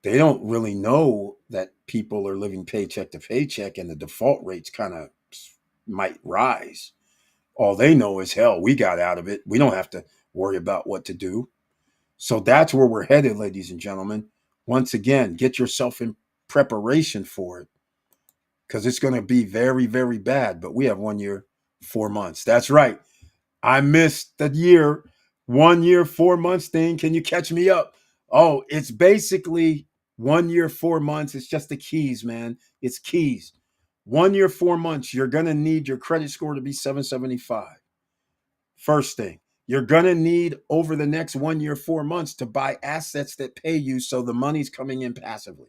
they don't really know that people are living paycheck to paycheck and the default rates kind of might rise. All they know is, hell, we got out of it. We don't have to worry about what to do. So that's where we're headed, ladies and gentlemen. Once again, get yourself in preparation for it because it's going to be very, very bad. But we have 1 year, 4 months. That's right. I missed the year, 1 year, 4 months thing. Can you catch me up? Oh, it's basically 1 year, 4 months. It's just the keys, man. It's keys. 1 year, 4 months, you're going to need your credit score to be 775. First thing, you're going to need over the next 1 year, 4 months to buy assets that pay you so the money's coming in passively.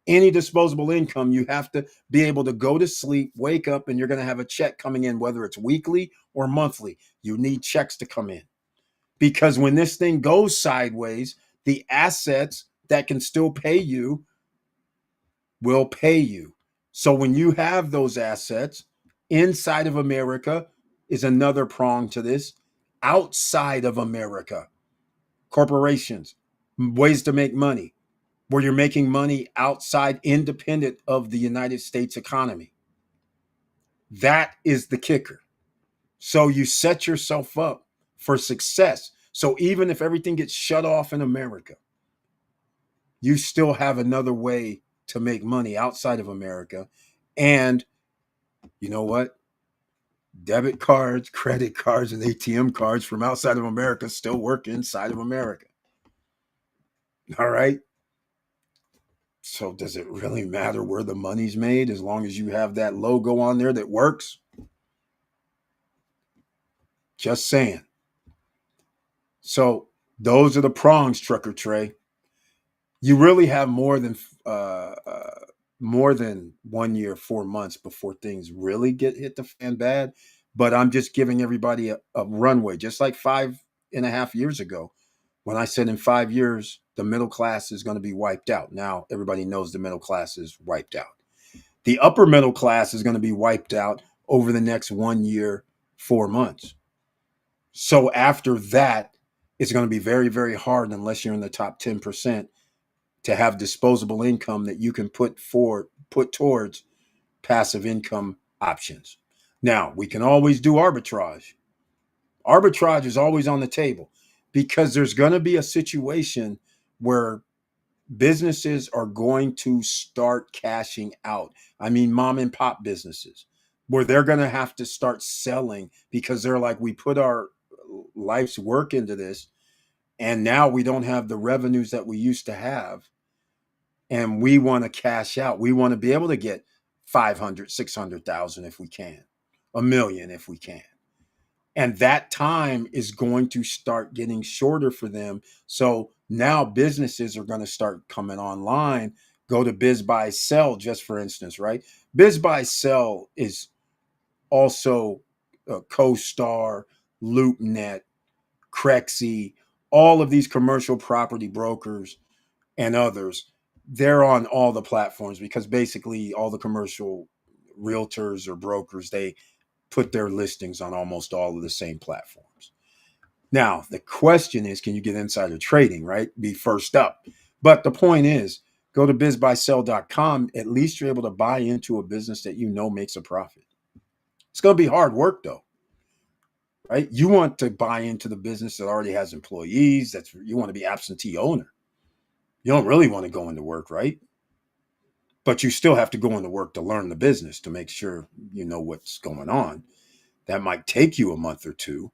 Any disposable income, you have to be able to go to sleep, wake up, and you're going to have a check coming in, whether it's weekly or monthly. You need checks to come in because when this thing goes sideways, the assets that can still pay you will pay you. So when you have those assets inside of America, is another prong to this. Outside of America, corporations, ways to make money, where you're making money outside, independent of the United States economy. That is the kicker. So you set yourself up for success. So even if everything gets shut off in America, you still have another way to make money outside of America. And you know what? Debit cards, credit cards, and ATM cards from outside of America still work inside of America. All right. So does it really matter where the money's made as long as you have that logo on there that works? Just saying. So those are the prongs, Trucker Trey. You really have more than 1 year, 4 months before things really get hit the fan bad. But I'm just giving everybody a runway, just like 5.5 years ago, when I said in 5 years the middle class is going to be wiped out. Now everybody knows the middle class is wiped out. The upper middle class is going to be wiped out over the next 1 year, 4 months. So after that, it's going to be very, very hard unless you're in the top 10% to have disposable income that you can put towards passive income options. Now, we can always do arbitrage. Arbitrage is always on the table because there's going to be a situation where businesses are going to start cashing out. I mean, mom and pop businesses, where they're going to have to start selling because they're like, we put our life's work into this, and now we don't have the revenues that we used to have. And we want to cash out. We want to be able to get 500, 600,000 if we can, 1 million if we can. And that time is going to start getting shorter for them. So now businesses are going to start coming online. Go to Biz Buy Sell, just for instance, right? Biz Buy Sell is also CoStar, LoopNet, Crexy, all of these commercial property brokers and others. They're on all the platforms because basically all the commercial realtors or brokers, they put their listings on almost all of the same platforms. Now, the question is, can you get insider trading, right? Be first up. But the point is, go to bizbuysell.com. At least you're able to buy into a business that you know makes a profit. It's going to be hard work, though, right? You want to buy into the business that already has employees. You want to be absentee owner. You don't really want to go into work, right? But you still have to go into work to learn the business to make sure you know what's going on. That might take you a month or two,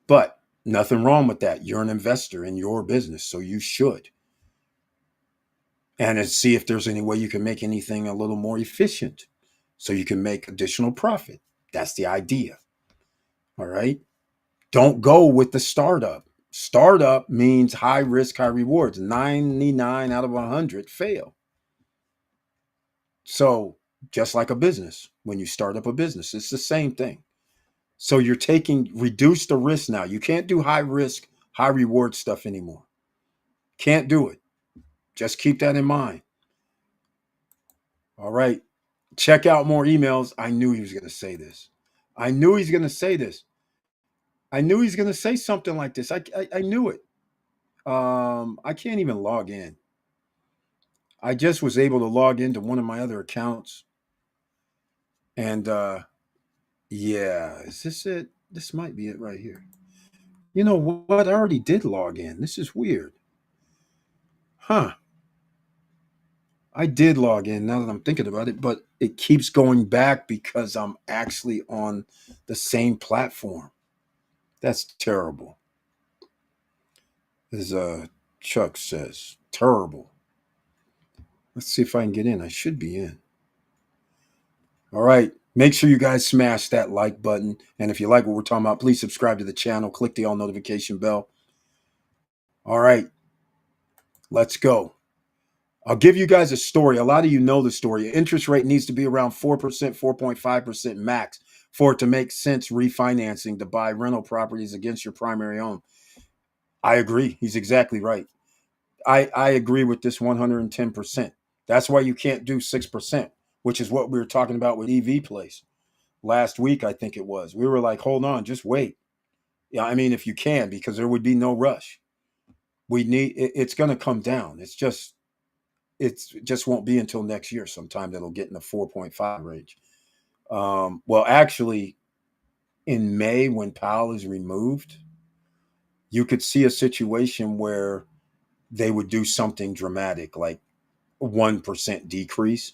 but nothing wrong with that. You're an investor in your business, so you should. And see if there's any way you can make anything a little more efficient so you can make additional profit. That's the idea. All right. Don't go with the startup. Startup means high risk, high rewards. 99 out of 100 fail. So, just like a business, when you start up a business, it's the same thing. So, reduce the risk now. You can't do high risk, high reward stuff anymore. Can't do it. Just keep that in mind. All right. Check out more emails. I knew he was going to say this. I knew he's going to say this. I knew he's going to say something like this. I knew it. I can't even log in. I just was able to log into one of my other accounts. And yeah, is this it? This might be it right here. You know what? I already did log in. This is weird. Huh. I did log in now that I'm thinking about it, but it keeps going back because I'm actually on the same platform. That's terrible. As Chuck says, terrible. Let's see if I can get in. I should be in. All right. Make sure you guys smash that like button. And if you like what we're talking about, please subscribe to the channel. Click the all notification bell. All right. Let's go. I'll give you guys a story. A lot of you know the story. Interest rate needs to be around 4%, 4.5% max for it to make sense refinancing to buy rental properties against your primary home. I agree. He's exactly right. I agree with this 110%. That's why you can't do 6%, which is what we were talking about with EV Place last week, I think it was. We were like, hold on, just wait. Yeah, I mean, if you can, because there would be no rush. It's going to come down. It just won't be until next year sometime that'll get in the 4.5 range. Well, actually, in May, when Powell is removed, you could see a situation where they would do something dramatic, like 1% decrease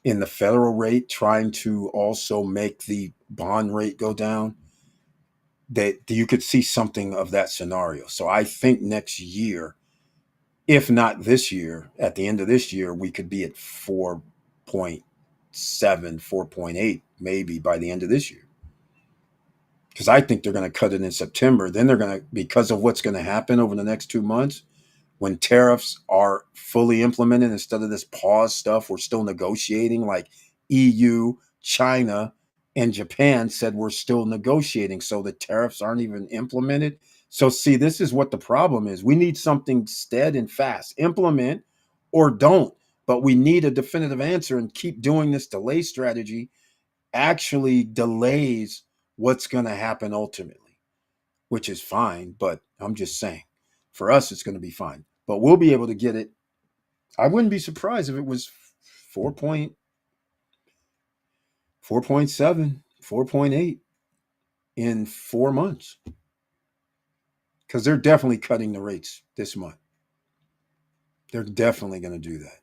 in the federal rate, trying to also make the bond rate go down. That you could see something of that scenario. So I think next year, if not this year, at the end of this year, we could be at 4.7, 4.8, maybe by the end of this year. Because I think they're going to cut it in September. Then they're going to, because of what's going to happen over the next 2 months, when tariffs are fully implemented, instead of this pause stuff, we're still negotiating. Like EU, China, and Japan said we're still negotiating. So the tariffs aren't even implemented. So, see, this is what the problem is. We need something steady and fast. Implement or don't. But we need a definitive answer, and keep doing this delay strategy actually delays what's going to happen ultimately, which is fine. But I'm just saying, for us, it's going to be fine. But we'll be able to get it. I wouldn't be surprised if it was 4 4.7, 4.8 in 4 months, because they're definitely cutting the rates this month. They're definitely going to do that.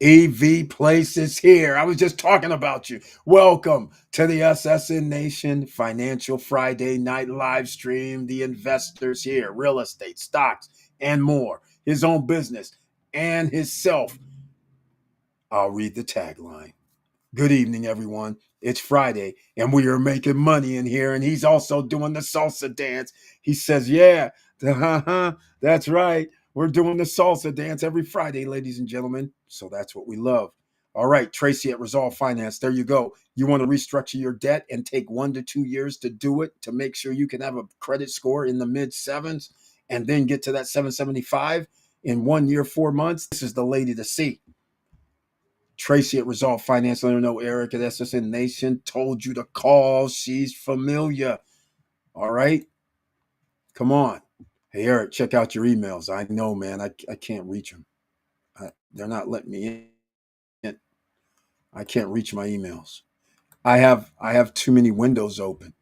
EV Place is here. I was just talking about you. Welcome to the SSN Nation Financial Friday night live stream. The investors here, real estate, stocks, and more. His own business and himself. I'll read the tagline. Good evening, everyone. It's Friday, and we are making money in here, and he's also doing the salsa dance. He says, yeah, that's right. We're doing the salsa dance every Friday, ladies and gentlemen. So that's what we love. All right, Tracy at Resolve Finance. There you go. You want to restructure your debt and take 1 to 2 years to do it, to make sure you can have a credit score in the mid sevens and then get to that 775 in 1 year, 4 months. This is the lady to see. Tracy at Resolve Finance. Let her know Eric at SSN Nation told you to call. She's familiar. All right. Come on. Hey, Eric, check out your emails. I know, man. I can't reach them. They're not letting me in. I can't reach my emails. I have too many windows open.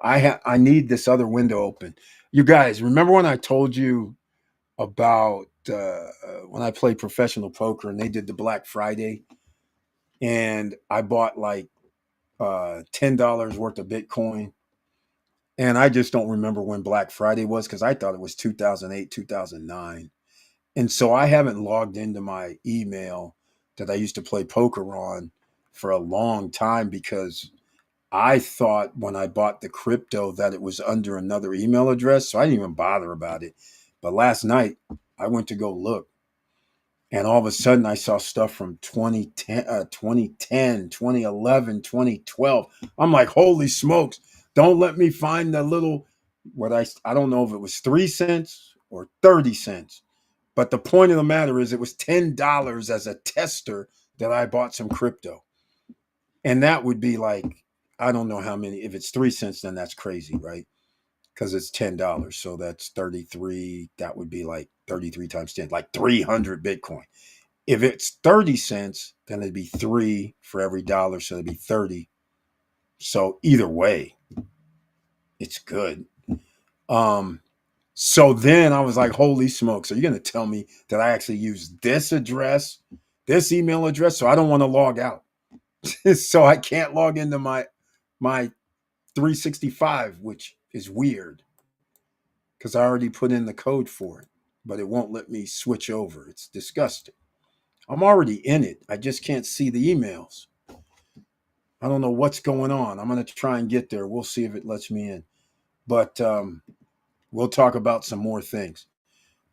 I need this other window open. You guys, remember when I told you about when I played professional poker and they did the Black Friday, and I bought like $10 worth of Bitcoin. And I just don't remember when Black Friday was, because I thought it was 2008, 2009. And so I haven't logged into my email that I used to play poker on for a long time, because I thought when I bought the crypto that it was under another email address. So I didn't even bother about it. But last night I went to go look, and all of a sudden I saw stuff from 2010, 2011, 2012. I'm like, holy smokes. Don't let me find the little, I don't know if it was 3 cents or 30 cents. But the point of the matter is, it was $10 as a tester that I bought some crypto. And that would be like, I don't know how many. If it's 3 cents, then that's crazy, right? Because it's $10. So that's 33. That would be like 33 times 10, like 300 Bitcoin. If it's 30 cents, then it'd be 3 for every dollar. So it'd be 30. So either way, it's good. Um, So then I was like, holy smokes, are you going to tell me that I actually use this address, this email address? So I don't want to log out. So I can't log into my 365, which is weird because I already put in the code for it, but it won't let me switch over. It's disgusting. I'm already in it. I just can't see the emails. I don't know what's going on. I'm going to try and get there. We'll see if it lets me in. But we'll talk about some more things.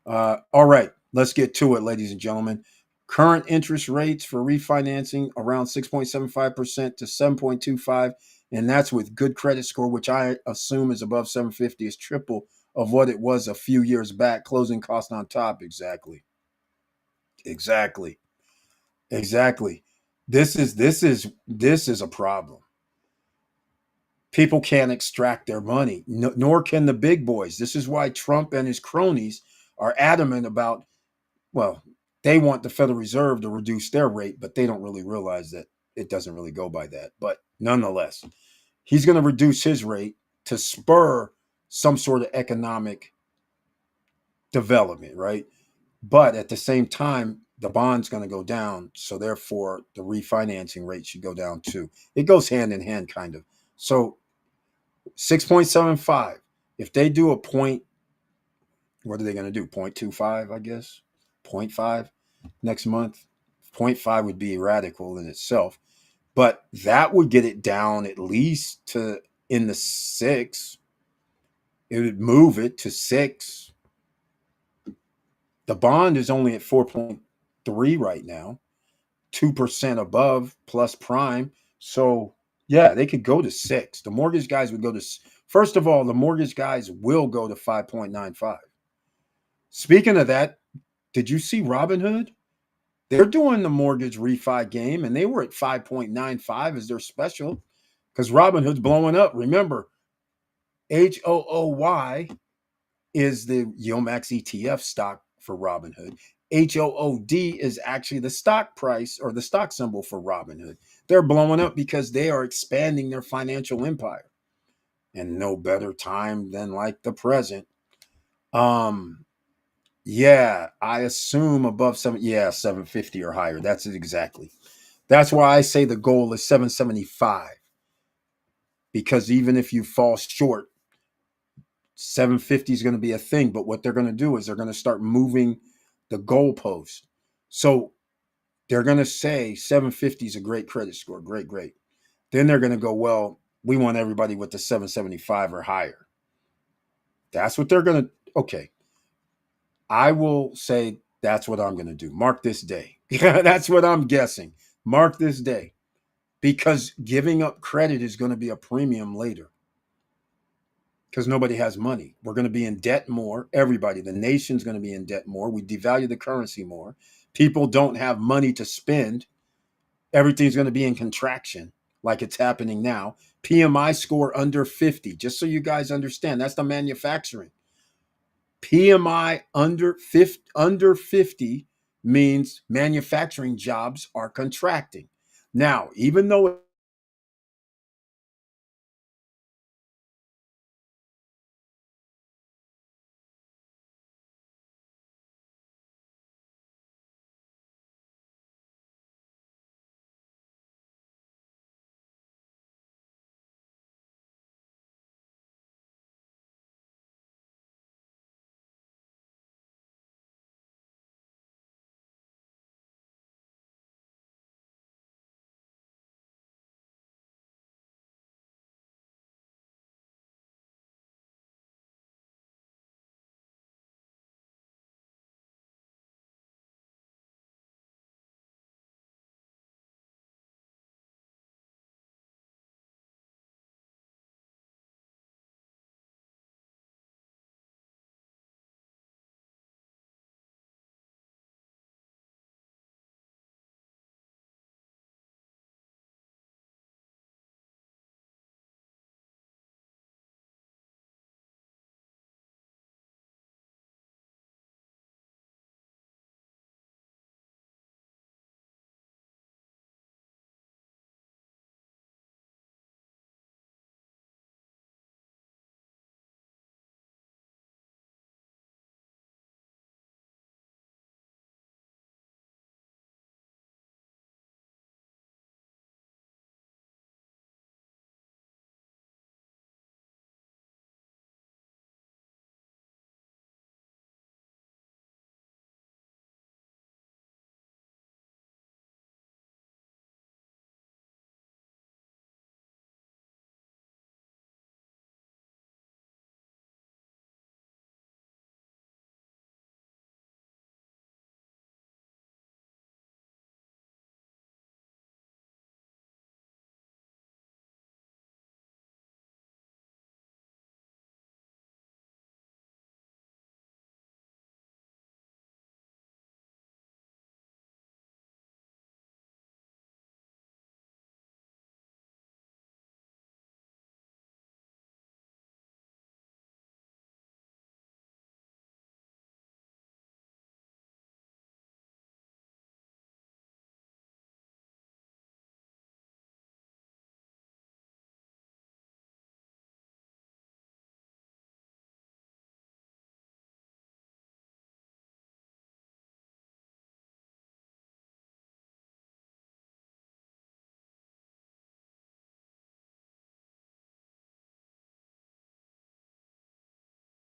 All right, let's get to it, ladies and gentlemen. Current interest rates for refinancing around 6.75% to 7.25, and that's with good credit score, which I assume is above 750, is triple of what it was a few years back. Closing cost on top, exactly, exactly, exactly. This is a problem. People can't extract their money, nor can the big boys. This is why Trump and his cronies are adamant about, well, they want the Federal Reserve to reduce their rate, but they don't really realize that it doesn't really go by that. But nonetheless, he's going to reduce his rate to spur some sort of economic development, right? But at the same time, the bond's going to go down. So therefore, the refinancing rate should go down too. It goes hand in hand, kind of. So 6.75. If they do a point, what are they going to do? 0.25, I guess. Zero point 0.5 next month. Zero point 0.5 would be radical in itself, but that would get it down at least to in the six. It would move it to six. The bond is only at 4.3 right now, 2% above plus prime. So yeah, they could go to six. The mortgage guys would go to, first of all, the mortgage guys will go to 5.95. Speaking of that, did you see Robinhood? They're doing the mortgage refi game, and they were at 5.95 as their special because Robinhood's blowing up. Remember, HOOY is the Yomax ETF stock for Robinhood. HOOD is actually the stock price or the stock symbol for Robinhood. They're blowing up because they are expanding their financial empire. And no better time than like the present. Um, yeah, I assume above 750 or higher. That's it exactly. That's why I say the goal is 775, because even if you fall short, 750 is going to be a thing. But what they're going to do is they're going to start moving the goalpost. So they're going to say 750 is a great credit score. Great, great. Then they're going to go, well, we want everybody with the 775 or higher. That's what they're going to, okay. I will say that's what I'm going to do. Mark this day. That's what I'm guessing. Mark this day. Because giving up credit is going to be a premium later because nobody has money. We're going to be in debt more. Everybody, the nation's going to be in debt more. We devalue the currency more. People don't have money to spend. Everything's going to be in contraction like it's happening now. PMI score under 50, just so you guys understand. That's the manufacturing. PMI under 50 means manufacturing jobs are contracting. Now, even though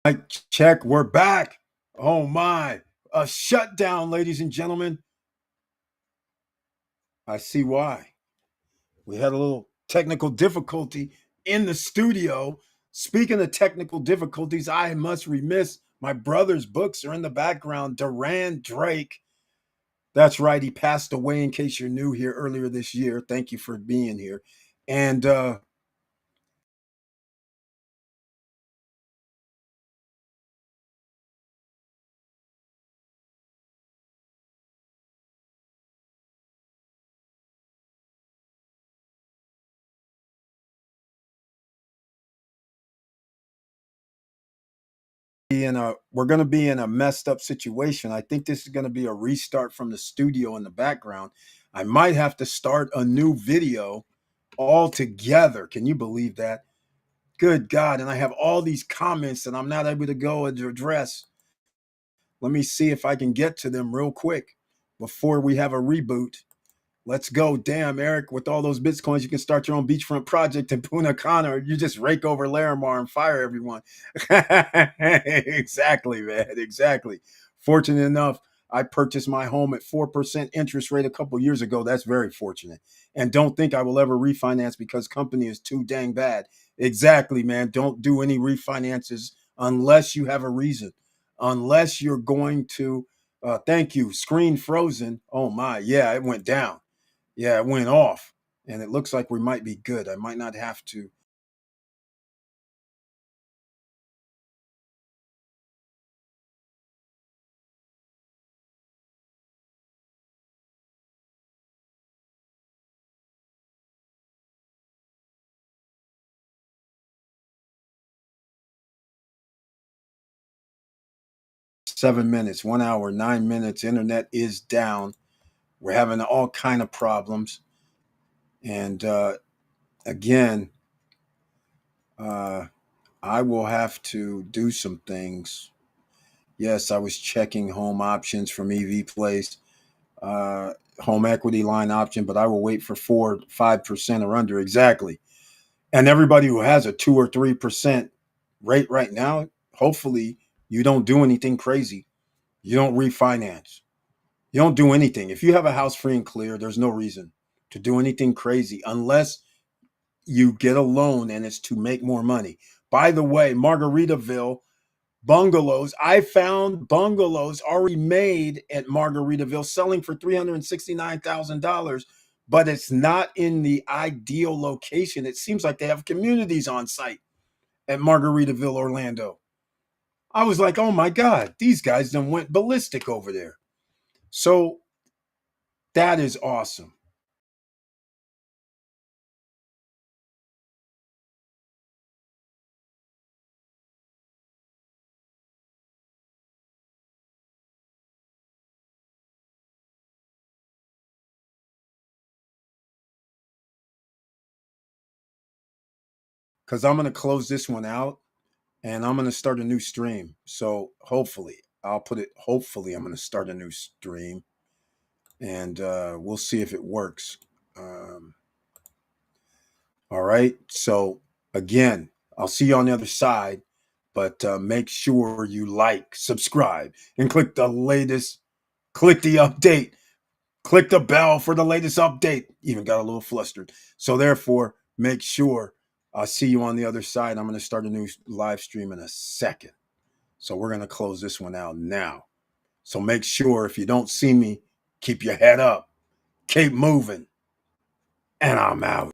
Mic check. We're back. Oh my. A shutdown, ladies and gentlemen. I see why. We had a little technical difficulty in the studio. Speaking of technical difficulties, I must remiss my brother's books are in the background. Duran Drake. That's right. He passed away, in case you're new here, earlier this year. Thank you for being here. And we're going to be in a messed up situation. I think this is going to be a restart from the studio in the background. I might have to start a new video altogether. Can you believe that? Good God. And I have all these comments that I'm not able to go and address. Let me see if I can get to them real quick before we have a reboot. Let's go. Damn, Eric, with all those Bitcoins, you can start your own beachfront project in Punta Cana, or you just rake over Larimar and fire everyone. Exactly, man. Exactly. Fortunate enough, I purchased my home at 4% interest rate a couple years ago. That's very fortunate. And don't think I will ever refinance because company is too dang bad. Exactly, man. Don't do any refinances unless you have a reason. Unless you're going to, thank you, screen frozen. Oh my, yeah, it went down. Yeah, it went off, and it looks like we might be good. I might not have to. 7 minutes, 1 hour, 9 minutes. Internet is down. We're having all kind of problems, and again, uh, I will have to do some things. Yes, I was checking home options from EV Place, uh, home equity line option, but I will wait for 4, 5% or under exactly. And everybody who has a 2 or 3% rate right now, hopefully you don't do anything crazy. You don't refinance. You don't do anything. If you have a house free and clear, there's no reason to do anything crazy unless you get a loan and it's to make more money. By the way, Margaritaville bungalows, I found bungalows already made at Margaritaville selling for $369,000, but it's not in the ideal location. It seems like they have communities on site at Margaritaville, Orlando. I was like, oh my God, these guys done went ballistic over there. So that is awesome. Because I'm going to close this one out and I'm going to start a new stream. So hopefully, I'll put it, hopefully, I'm going to start a new stream and we'll see if it works. Um, all right. So again, I'll see you on the other side, but make sure you like, subscribe, and click the update, click the bell for the latest update. Even got a little flustered. So therefore, make sure I'll see you on the other side. I'm going to start a new live stream in a second. So we're going to close this one out now. So make sure if you don't see me, keep your head up, keep moving, and I'm out.